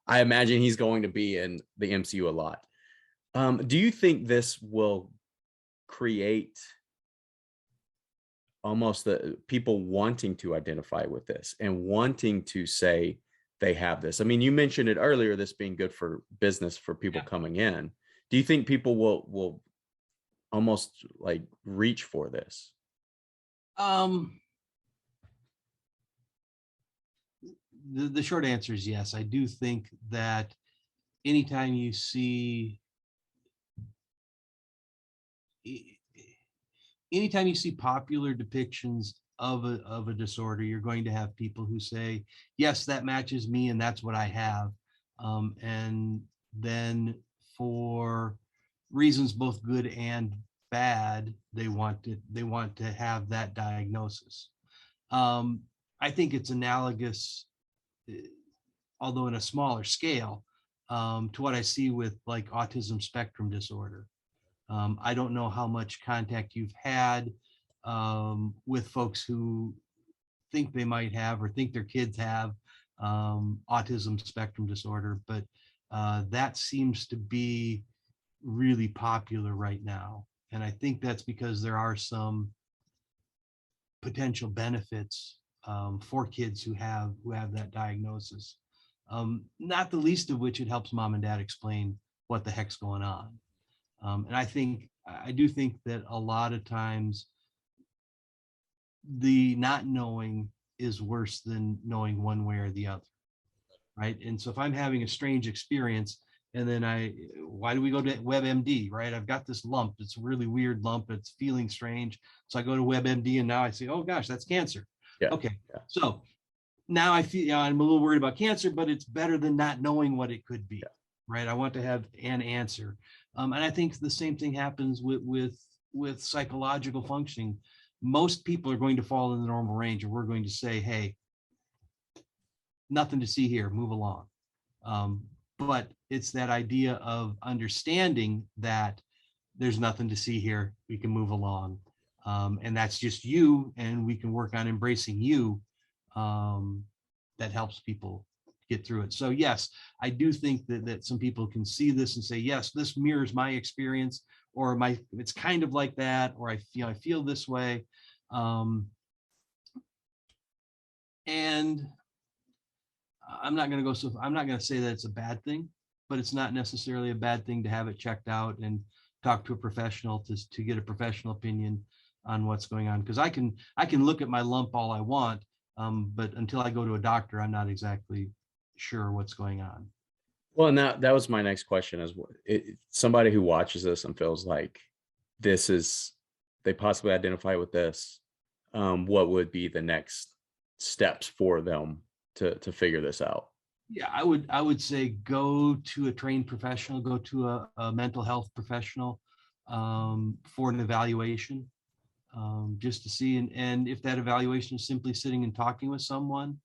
I imagine he's going to be in the MCU a lot. Do you think this will create almost the people wanting to identify with this and wanting to say they have this? I mean, you mentioned it earlier, this being good for business for people coming in. Do you think people will almost like reach for this? The short answer is yes. I do think that anytime you see popular depictions of a disorder, you're going to have people who say, yes, that matches me and that's what I have. And then for reasons both good and bad, they want to have that diagnosis. I think it's analogous, although in a smaller scale, to what I see with like autism spectrum disorder. I don't know how much contact you've had with folks who think they might have or think their kids have autism spectrum disorder, but that seems to be really popular right now. And I think that's because there are some potential benefits for kids who have that diagnosis. Not the least of which, it helps mom and dad explain what the heck's going on. And I do think that a lot of times the not knowing is worse than knowing one way or the other, right? And so if I'm having a strange experience, and then why do we go to WebMD, right? I've got this lump. It's a really weird lump. It's feeling strange. So I go to WebMD, and now I say, oh gosh, that's cancer. Yeah. Okay. Yeah. So now I feel, I'm a little worried about cancer, but it's better than not knowing what it could be, Yeah. right? I want to have an answer. And I think the same thing happens with psychological functioning. Most people are going to fall in the normal range, and we're going to say, hey, nothing to see here, move along. But it's that idea of understanding that there's nothing to see here, we can move along. And that's just you, and we can work on embracing you. That helps people get through it. So yes, I do think that some people can see this and say, yes, this mirrors my experience, or it's kind of like that, or I feel this way. And I'm not going to say that it's a bad thing, but it's not necessarily a bad thing to have it checked out and talk to a professional to get a professional opinion on what's going on. Because I can look at my lump all I want, but until I go to a doctor, I'm not exactly sure what's going on. Well, and that was my next question, is somebody who watches this and feels like they possibly identify with this, what would be the next steps for them to figure this out? Yeah, I would say go to a trained professional, go to a mental health professional for an evaluation, just to see, and if that evaluation is simply sitting and talking with someone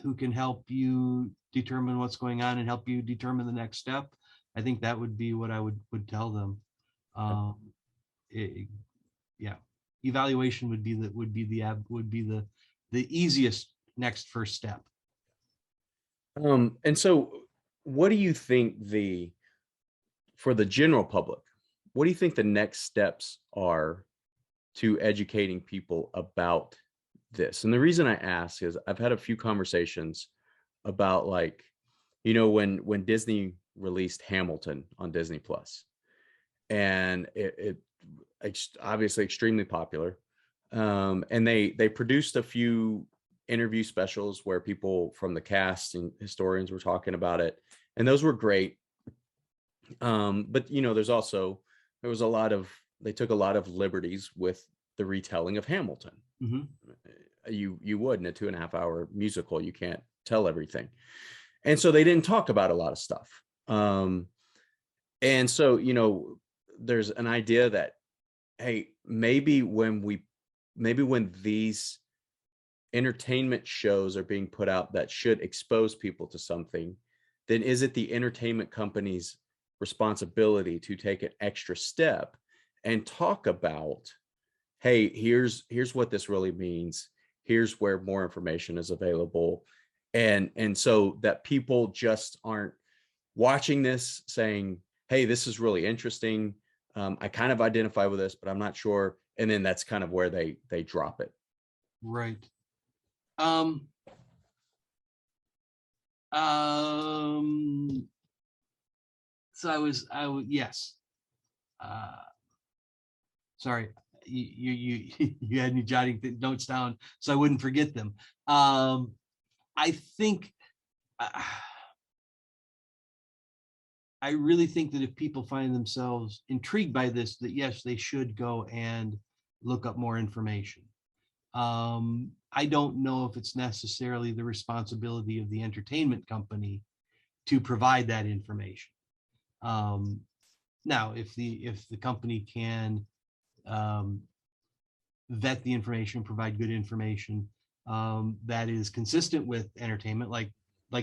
who can help you determine what's going on and help you determine the next step, I think that would be what I would tell them. Yeah, evaluation would be the easiest next first step. And so what do you think for the general public, what do you think the next steps are to educating people about this? And the reason I ask is I've had a few conversations about, like, when Disney released Hamilton on Disney Plus, and it's obviously extremely popular. And they produced a few interview specials where people from the cast and historians were talking about it, and those were great. But there was they took a lot of liberties with the retelling of Hamilton. Mm-hmm. You would, in a 2.5 hour musical, you can't tell everything, and so they didn't talk about a lot of stuff. And so there's an idea that, hey, maybe when these entertainment shows are being put out that should expose people to something, then is it the entertainment company's responsibility to take an extra step and talk about, hey, here's what this really means, here's where more information is available, and so that people just aren't watching this saying, hey, this is really interesting, I kind of identify with this, but I'm not sure, and then that's kind of where they drop it. Right. So I was yes. Sorry, you had me jotting notes down so I wouldn't forget them. I think I really think that if people find themselves intrigued by this, that yes, they should go and look up more information. I don't know if it's necessarily the responsibility of the entertainment company to provide that information. Now, if the company can vet the information, provide good information that is consistent with entertainment, like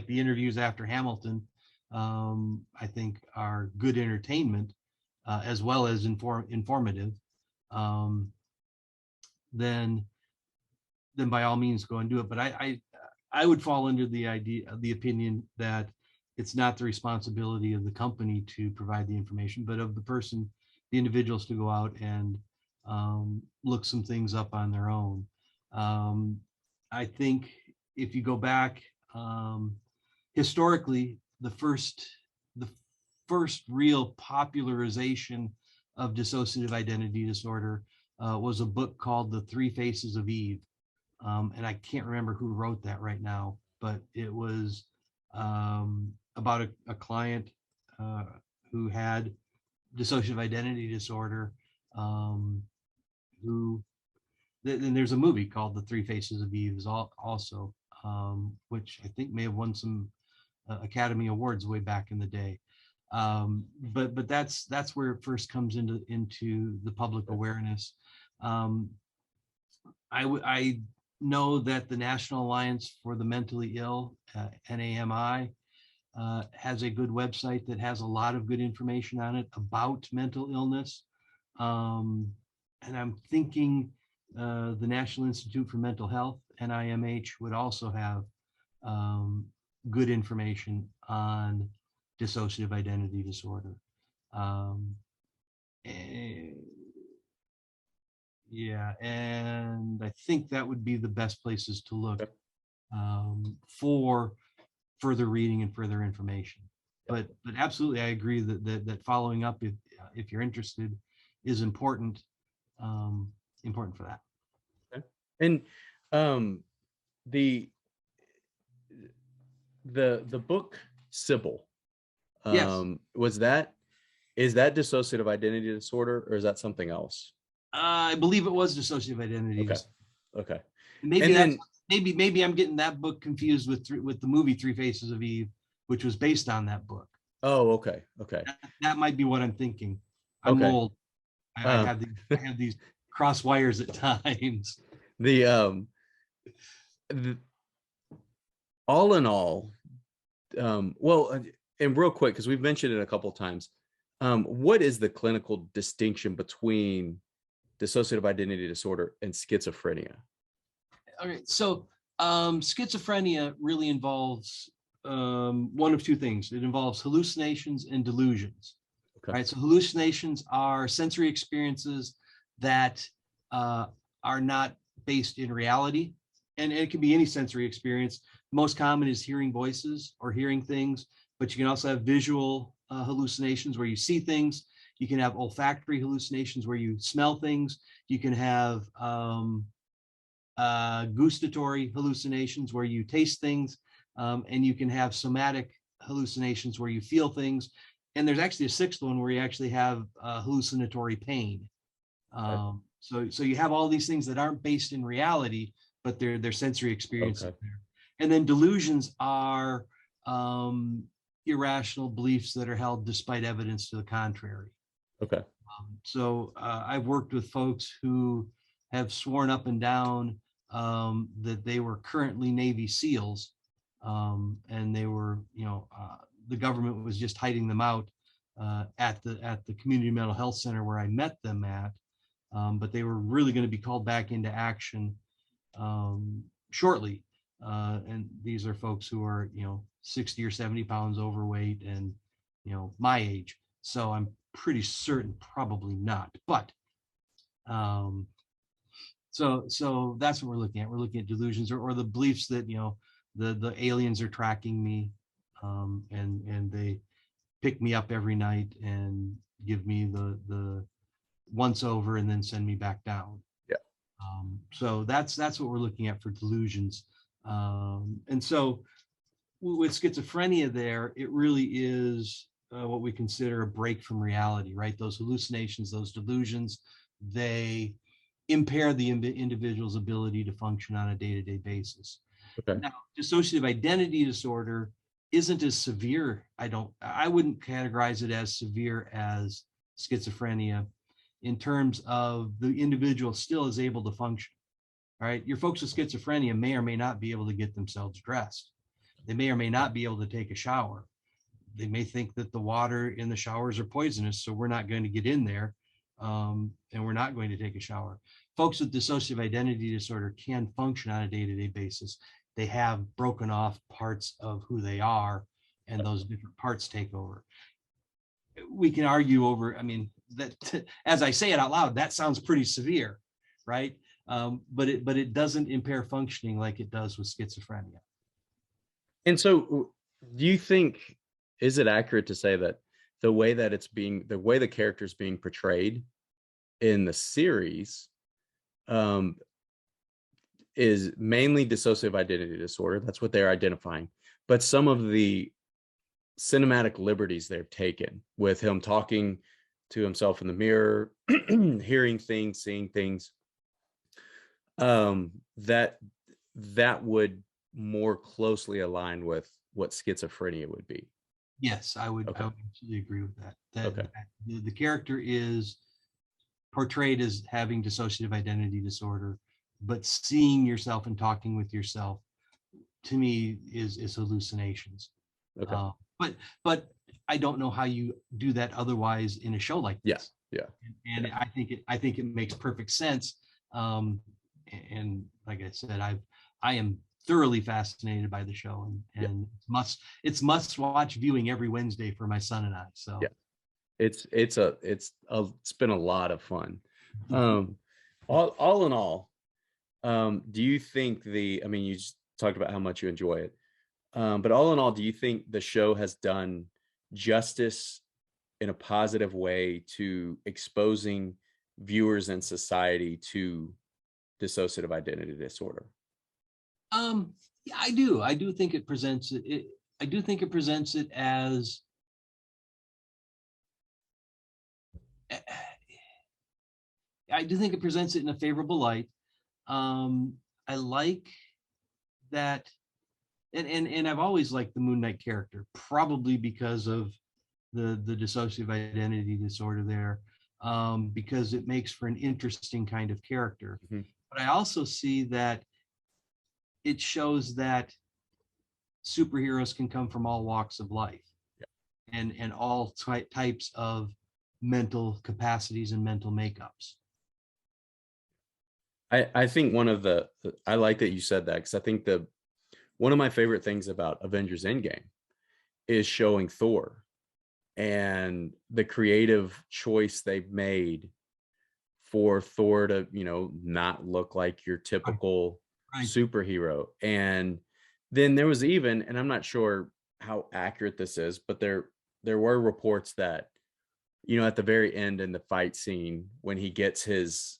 the interviews after Hamilton, I think are good entertainment as well as informative, then by all means go and do it. But I I would fall under the opinion that it's not the responsibility of the company to provide the information, but of the person, the individuals, to go out and look some things up on their own. I think if you go back historically, the first real popularization of dissociative identity disorder was a book called The Three Faces of Eve. And I can't remember who wrote that right now, but it was about a client who had dissociative identity disorder, who, and there's a movie called The Three Faces of Eve also, which I think may have won some Academy Awards way back in the day. But that's where it first comes into the public awareness. I know that the National Alliance for the Mentally Ill, NAMI, has a good website that has a lot of good information on it about mental illness. And I'm thinking the National Institute for Mental Health, NIMH, would also have good information on dissociative identity disorder. Yeah, and I think that would be the best places to look for further reading and further information. But absolutely, I agree that following up, if you're interested, is important. Important for that. Okay. And the book Sybil, Yes. is that dissociative identity disorder, or is that something else? I believe it was dissociative identity. Okay. Okay. Maybe maybe I'm getting that book confused with the movie Three Faces of Eve, which was based on that book. Oh, okay. Okay. That might be what I'm thinking. I'm old. I have these cross wires at times. All in all, well, and real quick, because we've mentioned it a couple of times, what is the clinical distinction between dissociative identity disorder and schizophrenia? All right, so schizophrenia really involves one of two things. It involves hallucinations and delusions. Okay. Right, so hallucinations are sensory experiences that are not based in reality, and it can be any sensory experience. Most common is hearing voices or hearing things, but you can also have visual hallucinations where you see things. You can have olfactory hallucinations where you smell things. You can have gustatory hallucinations where you taste things, and you can have somatic hallucinations where you feel things. And there's actually a sixth one where you actually have hallucinatory pain. So you have all these things that aren't based in reality, but they're sensory experiences. Okay. There. And then delusions are irrational beliefs that are held despite evidence to the contrary. Okay. So I've worked with folks who have sworn up and down that they were currently Navy SEALs, and they were, the government was just hiding them out at the community mental health center where I met them at, but they were really going to be called back into action shortly. And these are folks who are 60 or 70 pounds overweight and my age. So I'm pretty certain probably not, but so that's what we're looking at. We're looking at delusions or the beliefs that the aliens are tracking me, and they pick me up every night and give me the once over and then send me back down. Yeah. So that's what we're looking at for delusions. And so with schizophrenia there, it really is what we consider a break from reality, right? Those hallucinations, those delusions, they impair the individual's ability to function on a day-to-day basis. Okay. Now, dissociative identity disorder isn't as severe. I wouldn't categorize it as severe as schizophrenia in terms of the individual still is able to function. All right, your folks with schizophrenia may or may not be able to get themselves dressed. They may or may not be able to take a shower. They may think that the water in the showers are poisonous, so we're not going to get in there, and we're not going to take a shower. Folks with dissociative identity disorder can function on a day-to-day basis. they have broken off parts of who they are, and those different parts take over. We can argue over, I mean, that as I say it out loud, that sounds pretty severe, right? But it doesn't impair functioning like it does with schizophrenia. And so do you think, is it accurate to say that the way the character is being portrayed in the series is mainly dissociative identity disorder? That's what they're identifying. But some of the cinematic liberties they've taken with him talking to himself in the mirror, hearing things, seeing things, that would more closely align with what schizophrenia would be. Yes, I would Okay. absolutely agree with that. Okay. The character is portrayed as having dissociative identity disorder, but seeing yourself and talking with yourself, to me, is hallucinations. Okay. But I don't know how you do that otherwise in a show like this. Yeah. And Yeah. I think it makes perfect sense. And like I said, I am thoroughly fascinated by the show, and it's must watch viewing every Wednesday for my son and I. So Yeah. It's been a lot of fun. All in all, do you think I mean, you just talked about how much you enjoy it, but all in all, do you think the show has done justice in a positive way to exposing viewers and society to dissociative identity disorder? yeah, I do think it presents it. I do think it presents it as I do think it presents it in a favorable light. I like that, and I've always liked the Moon Knight character, probably because of the dissociative identity disorder there, because it makes for an interesting kind of character. Mm-hmm. But I also see that it shows that superheroes can come from all walks of life, and all types of mental capacities and mental makeups. I think I like that you said that, because I think one of my favorite things about Avengers Endgame is showing Thor and the creative choice they've made for Thor to, not look like your typical Right. superhero. And then there was even, and I'm not sure how accurate this is, but there were reports that, at the very end in the fight scene, when he gets his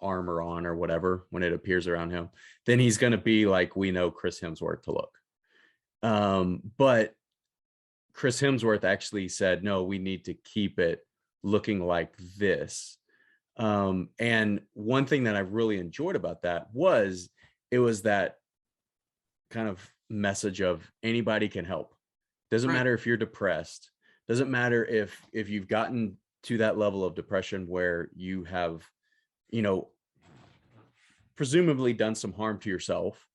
armor on or whatever, when it appears around him, then he's going to be like we know Chris Hemsworth to look. But Chris Hemsworth actually said, no, we need to keep it looking like this. And one thing that I really enjoyed about that was it was that kind of message of anybody can help. Doesn't matter if you're depressed. Doesn't matter if you've gotten to that level of depression where you have, presumably done some harm to yourself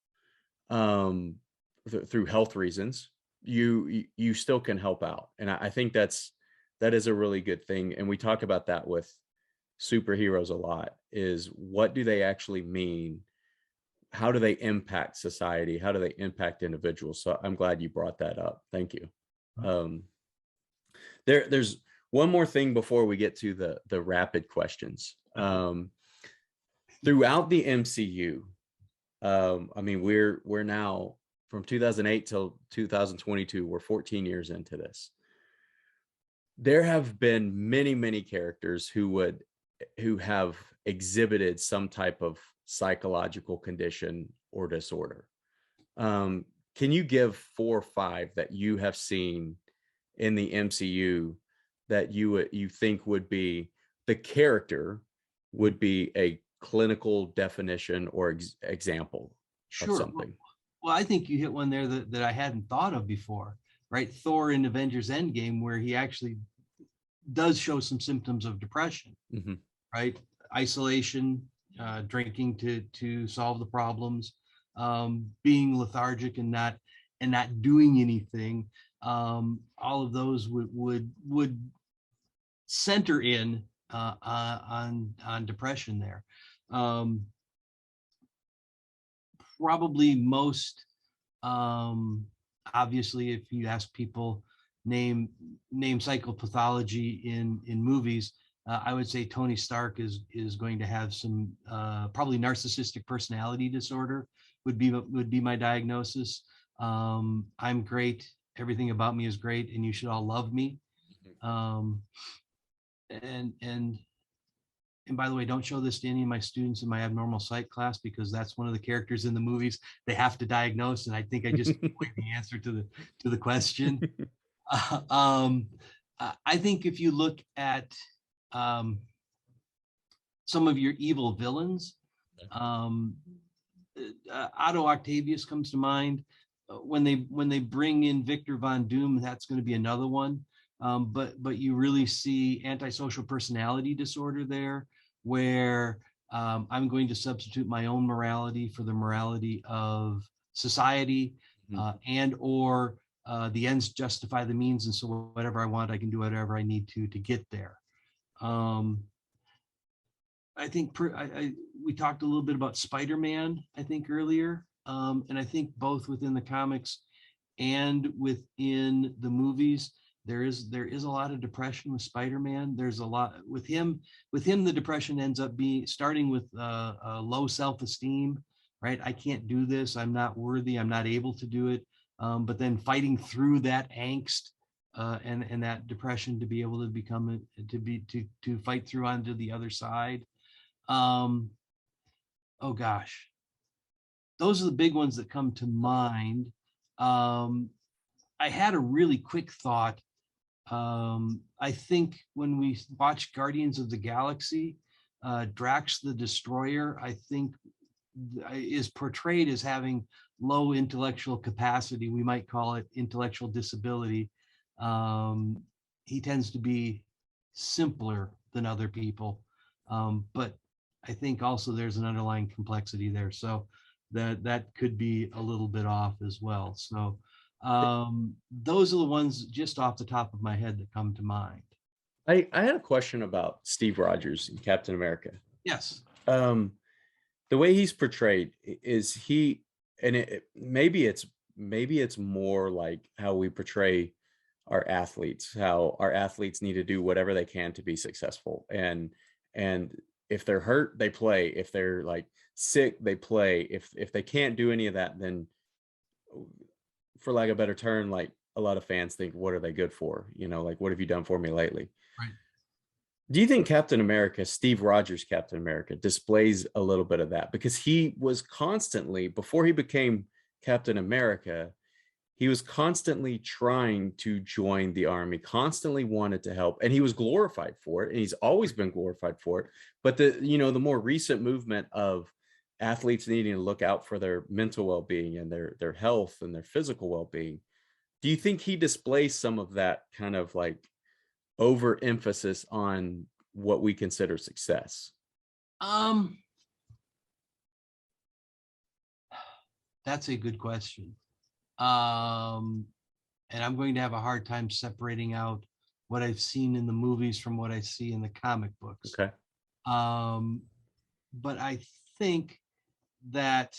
through health reasons. You still can help out, and I think that is a really good thing. And we talk about that with superheroes a lot, is what do they actually mean? How do they impact society? How do they impact individuals? So I'm glad you brought that up. Thank you. There's one more thing before we get to the rapid questions. Throughout the MCU, I mean, we're now from 2008 till 2022, we're 14 years into this. There have been many characters who have exhibited some type of psychological condition or disorder. Can you give 4 or 5 that you have seen in the MCU that you think would be the character would be a clinical definition or example of something? Well, I think you hit one there that I hadn't thought of before, right? Thor in Avengers Endgame, where he actually does show some symptoms of depression, right? Isolation, drinking to solve the problems, being lethargic and not doing anything. All of those would center in on depression there. probably most obviously, if you ask people name psychopathology in movies, I would say Tony Stark is going to have some probably narcissistic personality disorder would be my diagnosis. I'm great. Everything about me is great, and you should all love me. Um, and and and by the way, don't show this to any of my students in my abnormal psych class, because that's one of the characters in the movies they have to diagnose. And I think I just gave away the answer to the question. Um, I think if you look at um, some of your evil villains, um, Otto Octavius comes to mind. When they bring in Victor Von Doom, that's going to be another one. But you really see antisocial personality disorder there, where I'm going to substitute my own morality for the morality of society, and or the ends justify the means, and so whatever I want, I can do whatever I need to get there. I think we talked a little bit about Spider-Man, I think earlier, and I think both within the comics and within the movies, there is a lot of depression with Spider-Man. There's a lot with him. With him, the depression ends up starting with low self-esteem, right? I can't do this. I'm not worthy. I'm not able to do it. But then fighting through that angst and that depression to be able to become to fight through onto the other side. Oh gosh, those are the big ones that come to mind. I had a really quick thought. I think when we watch Guardians of the Galaxy, Drax the Destroyer, I think is portrayed as having low intellectual capacity. We might call it intellectual disability. He tends to be simpler than other people, but I think also there's an underlying complexity there. So that could be a little bit off as well. So those are the ones just off the top of my head that come to mind. I had a question about Steve Rogers in Captain America. Yes. The way he's portrayed, is he, and maybe it's more like how we portray our athletes, how our athletes need to do whatever they can to be successful, and if they're hurt, they play. If they're like sick, they play. If they can't do any of that, then, for lack of a better term, like, a lot of fans think, what are they good for? Like, what have you done for me lately? Right. Do you think Captain America, Steve Rogers Captain America, displays a little bit of that? Because he was constantly, before he became Captain America, he was constantly trying to join the army, constantly wanted to help, and he was glorified for it, and he's always been glorified for it. But the more recent movement of athletes needing to look out for their mental well-being and their health and their physical well-being, do you think he displays some of that kind of like overemphasis on what we consider success? That's a good question. And I'm going to have a hard time separating out what I've seen in the movies from what I see in the comic books. Okay. But I think that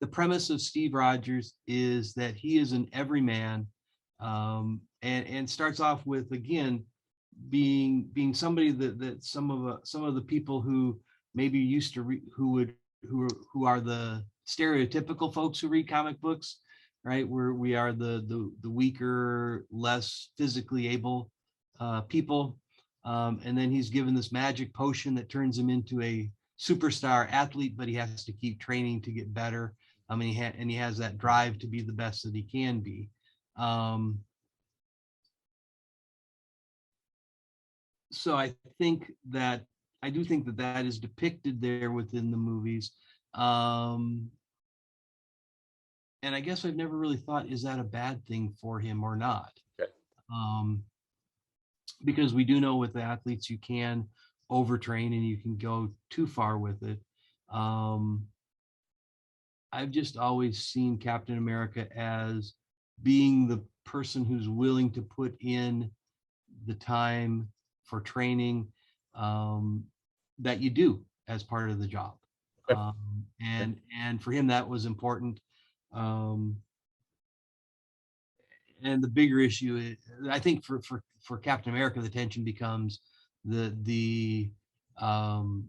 the premise of Steve Rogers is that he is an everyman, and starts off with, again, being somebody that some of the people who maybe used to who are the stereotypical folks who read comic books, right? Where we are the weaker, less physically able people, and then he's given this magic potion that turns him into a superstar athlete, but he has to keep training to get better. I mean, he has that drive to be the best that he can be. So I do think that is depicted there within the movies. And I guess I've never really thought, is that a bad thing for him or not? Okay. Because we do know with the athletes, you can overtrain and you can go too far with it. I've just always seen Captain America as being the person who's willing to put in the time for training that you do as part of the job. Okay. and for him that was important. Um, and the bigger issue is, I think for Captain America, the tension becomes the um,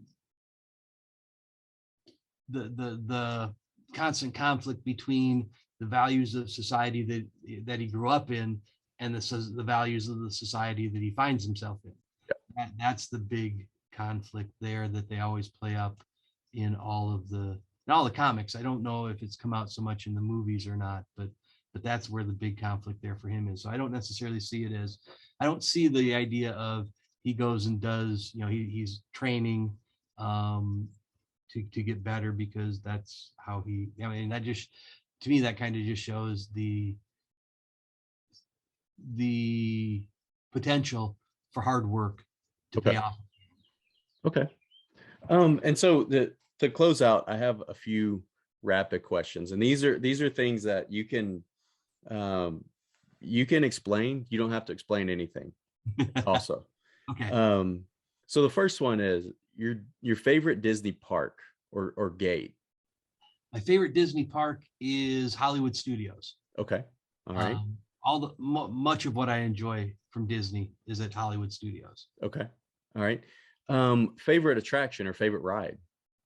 the constant conflict between the values of society that he grew up in and the values of the society that he finds himself in. That's the big conflict there that they always play up in all the comics. I don't know if it's come out so much in the movies or not, but that's where the big conflict there for him is. So I don't necessarily see it as, I don't see the idea of he goes and does, he's training to get better because that's how he, I mean, that just, to me, that kind of just shows the potential for hard work to pay off. Okay. And so to close out, I have a few rapid questions, and these are things that you can explain. You don't have to explain anything. Also, Okay. So the first one is your favorite Disney park or gate. My favorite Disney park is Hollywood Studios. Okay. All right. Much of what I enjoy from Disney is at Hollywood Studios. Okay. All right. Favorite attraction or favorite ride?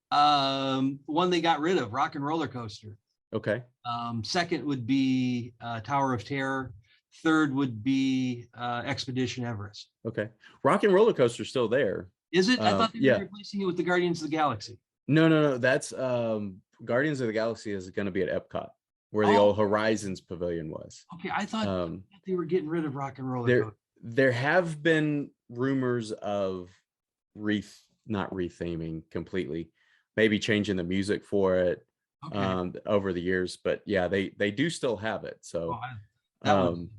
One they got rid of, Rock and Roller Coaster. Okay. Second would be Tower of Terror. Third would be Expedition Everest. Okay. Rock and Roller Coaster still there. Is it? I thought they were replacing it with the Guardians of the Galaxy. No. That's Guardians of the Galaxy is going to be at Epcot, where the old Horizons Pavilion was. Okay, I thought they were getting rid of Rock and Roller Coaster. There have been rumors of not retheming completely, maybe changing the music for it over the years, but yeah, they do still have it. So and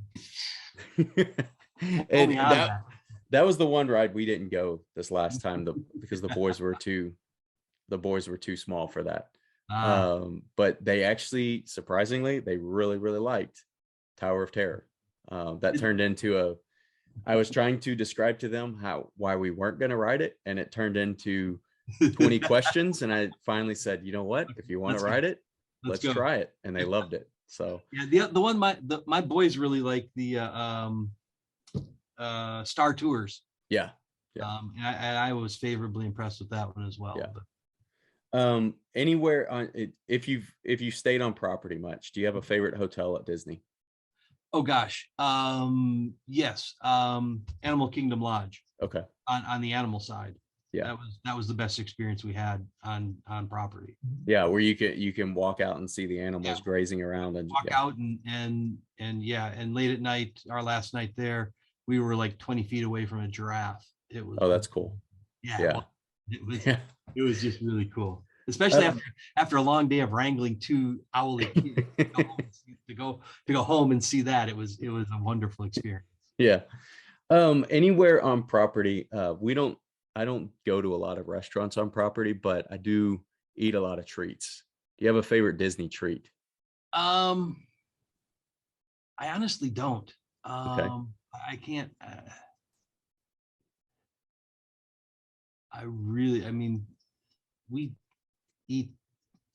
that was the one ride we didn't go this last time because the boys were too small for that. But they actually, surprisingly, they really liked Tower of Terror. That turned into I was trying to describe to them why we weren't going to ride it, and it turned into 20 questions. And I finally said, you know what, if you want to ride it, let's try it. And they loved it. So yeah, the one my boys really like the Star Tours. Yeah. And I was favorably impressed with that one as well. Yeah. Anywhere on it, if you've stayed on property much, do you have a favorite hotel at Disney? Oh gosh, yes, Animal Kingdom Lodge. Okay. On the animal side, yeah, that was the best experience we had on property. Yeah, where you can walk out and see the animals grazing around and walk out and late at night, our last night there, we were like 20 feet away from a giraffe. It was that's cool. Yeah. It was just really cool, especially after a long day of wrangling two owly kids to go home and see that. It was a wonderful experience. Yeah. Anywhere on property, I don't go to a lot of restaurants on property, but I do eat a lot of treats. Do you have a favorite Disney treat? I honestly don't. Okay. I can't. We eat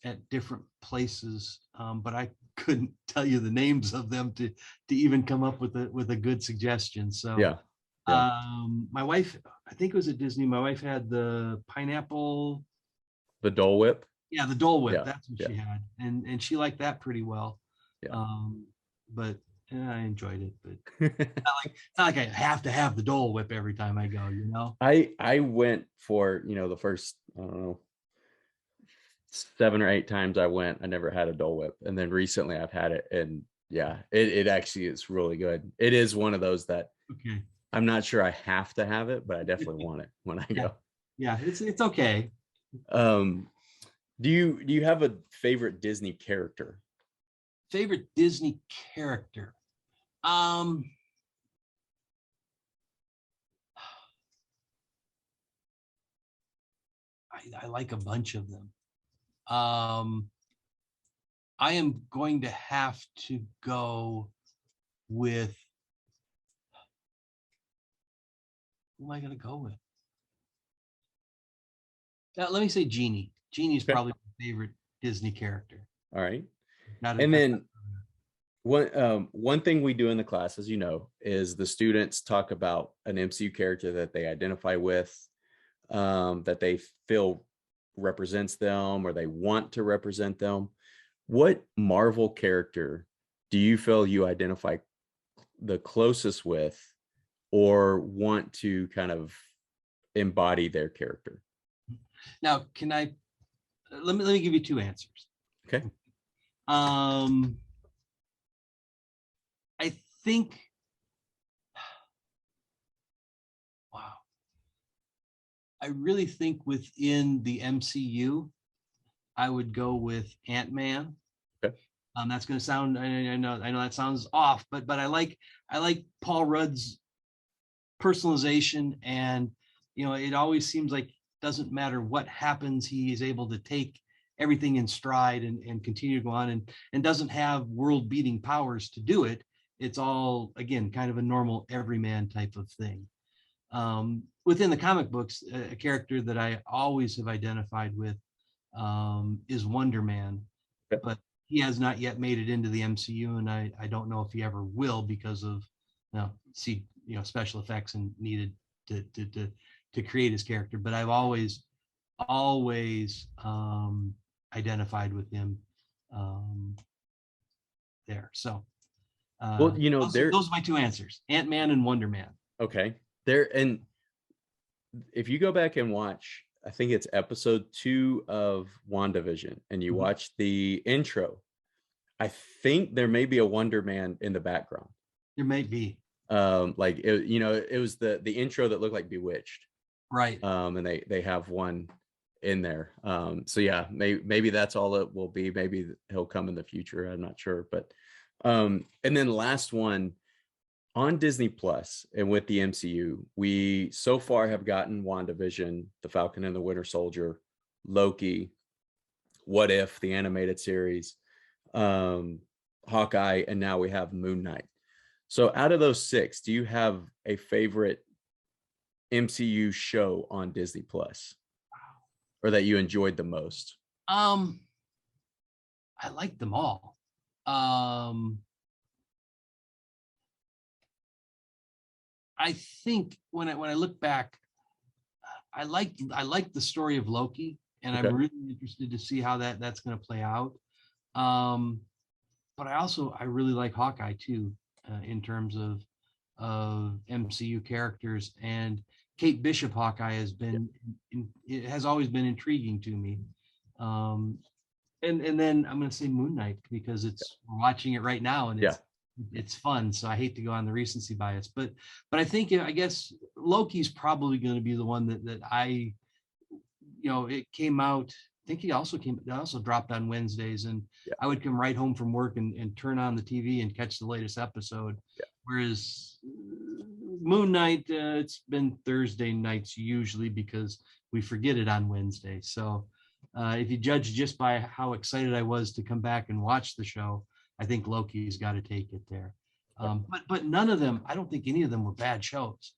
at different places, but I couldn't tell you the names of them to even come up with a good suggestion. So yeah. My wife, I think it was at Disney, my wife had the pineapple, the Dole Whip. Yeah, the Dole Whip. That's what she had, and she liked that pretty well. Yeah. But I enjoyed it, but it's not like I have to have the Dole Whip every time I go, I went for, the first, I don't know, 7 or 8 times I went, I never had a Dole Whip. And then recently I've had it, and yeah, it actually is really good. It is one of those that I'm not sure I have to have it, but I definitely want it when I go. Yeah, it's okay. Do you have a favorite Disney character? Favorite Disney character? I like a bunch of them. I am going to have to go with, who am I going to go with? Let me say Genie. Genie's probably favorite Disney character. All right. Not And a, then one thing we do in the class, as you know, is the students talk about an MCU character that they identify with, that they feel represents them or they want to represent them. What Marvel character do you feel you identify the closest with or want to kind of embody their character? now, can I let me give you two answers. Okay. Um, I think, wow, I really think within the MCU, I would go with Ant-Man. Okay. That's going to sound, I know that sounds off, but I like Paul Rudd's personalization, and it always seems like doesn't matter what happens, he is able to take everything in stride and continue to go on, and doesn't have world beating powers to do it. It's all, again, kind of a normal everyman type of thing. Within the comic books, a character that I always have identified with is Wonder Man, Okay. but he has not yet made it into the MCU, and I don't know if he ever will because of special effects and needed to create his character. But I've always identified with him there. So Well, those are my two answers: Ant-Man and Wonder Man. okay. And if you go back and watch, I think it's episode 2 of WandaVision, and you watch the intro, I think there may be a Wonder Man in the background. There may be. Like it was the intro that looked like Bewitched, right? And they have one in there. So yeah, maybe that's all it will be. Maybe he'll come in the future. I'm not sure, but and then last one, on Disney Plus and with the MCU, we so far have gotten WandaVision, The Falcon and the Winter Soldier, Loki, What If, the animated series, Hawkeye, and now we have Moon Knight. So out of those 6, do you have a favorite MCU show on Disney Plus, or that you enjoyed the most? I like them all. I think when I look back, I like the story of Loki, and Okay. I'm really interested to see how that's going to play out. But I really like Hawkeye too, in terms of MCU characters, and Kate Bishop Hawkeye has been it has always been intriguing to me. And then I'm going to say Moon Knight because we're watching it right now, and it's fun. So I hate to go on the recency bias, but I think, I guess Loki's probably going to be the one that I, it came out. I think it also dropped on Wednesdays, and I would come right home from work and turn on the TV and catch the latest episode. Whereas Moon Knight, it's been Thursday nights usually because we forget it on Wednesday. So if you judge just by how excited I was to come back and watch the show, I think Loki's got to take it there. But none of them, I don't think any of them were bad shows.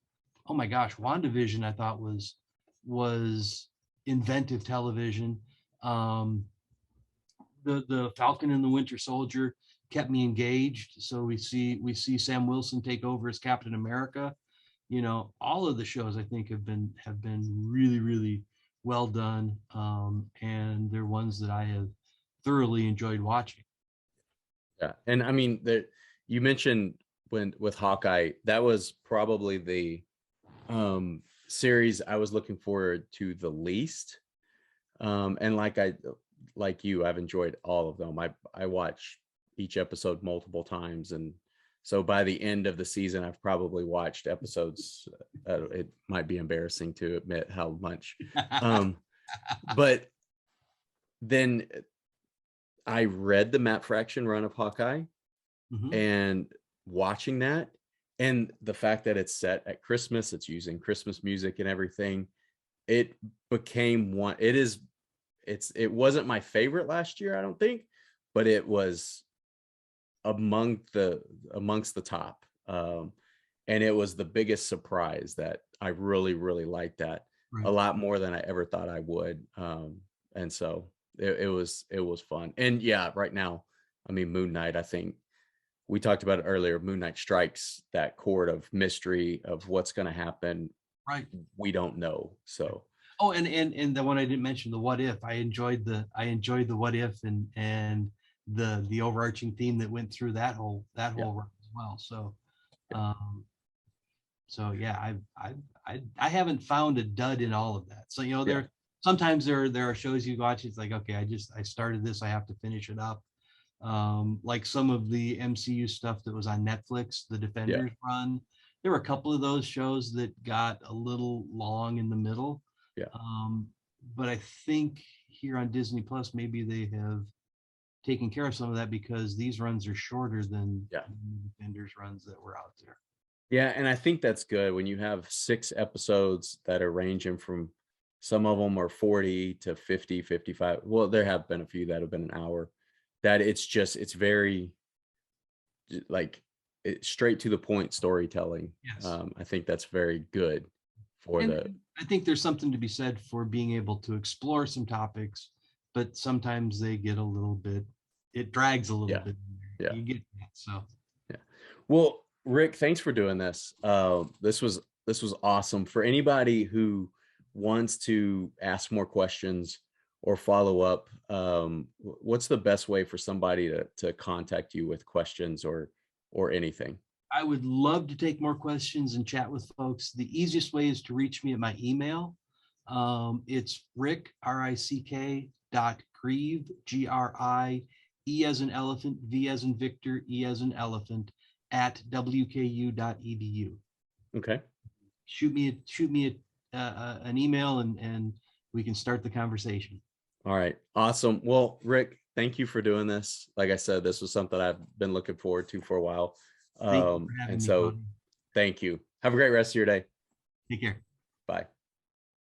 Oh my gosh, WandaVision I thought was inventive television. The Falcon and the Winter Soldier kept me engaged. So we see Sam Wilson take over as Captain America. All of the shows I think have been really, really well done, and they're ones that I have thoroughly enjoyed watching. Yeah, and I mean that you mentioned with Hawkeye, that was probably the series I was looking forward to the least. And like you, I've enjoyed all of them. I watch each episode multiple times, and so by the end of the season, I've probably watched episodes. It might be embarrassing to admit how much, but then I read the Matt Fraction run of Hawkeye, and watching that, and the fact that it's set at Christmas, it's using Christmas music and everything, it became one. It wasn't my favorite last year, I don't think, but it was amongst the top. And it was the biggest surprise that I really, really liked that a lot more than I ever thought I would. And so it was fun. And yeah, right now, I mean, Moon Knight, I think we talked about it earlier. Moon Knight strikes that chord of mystery of what's going to happen. Right. We don't know. So Oh, and the one I didn't mention, the what if. I enjoyed the what if and the overarching theme that went through that yeah, whole run as well. So yeah, um so yeah, I haven't found a dud in all of that. So yeah, sometimes there are shows you watch, it's like, okay, I started this, I have to finish it up. Like some of the MCU stuff that was on Netflix, the yeah, Defenders run. There were a couple of those shows that got a little long in the middle. yeah, Um, but I think here on Disney Plus, maybe they have taken care of some of that because these runs are shorter than yeah. the Defenders runs that were out there. Yeah, and I think that's good when you have 6 episodes that are ranging from, some of them are 40 to 50, 55. Well, there have been a few that have been an hour, that it's very like straight to the point storytelling. Yes. I think that's very good for And the I think there's something to be said for being able to explore some topics, but sometimes they get a little bit, it drags a little yeah, bit. yeah, You get that. So yeah. Well, Rick, thanks for doing this. This was awesome. For anybody who wants to ask more questions or follow up, what's the best way for somebody to contact you with questions or anything? I would love to take more questions and chat with folks. The easiest way is to reach me at my email. It's Rick, RICK .grieve, GRIE as an elephant, V as in Victor, E as in elephant, at WKU.edu. Okay. Shoot me an email and we can start the conversation. All right. Awesome. Well, Rick, thank you for doing this. Like I said, this was something I've been looking forward to for a while. Thank you for And having me, so Tony. thank you. Have a great rest of your day. Take care. Bye.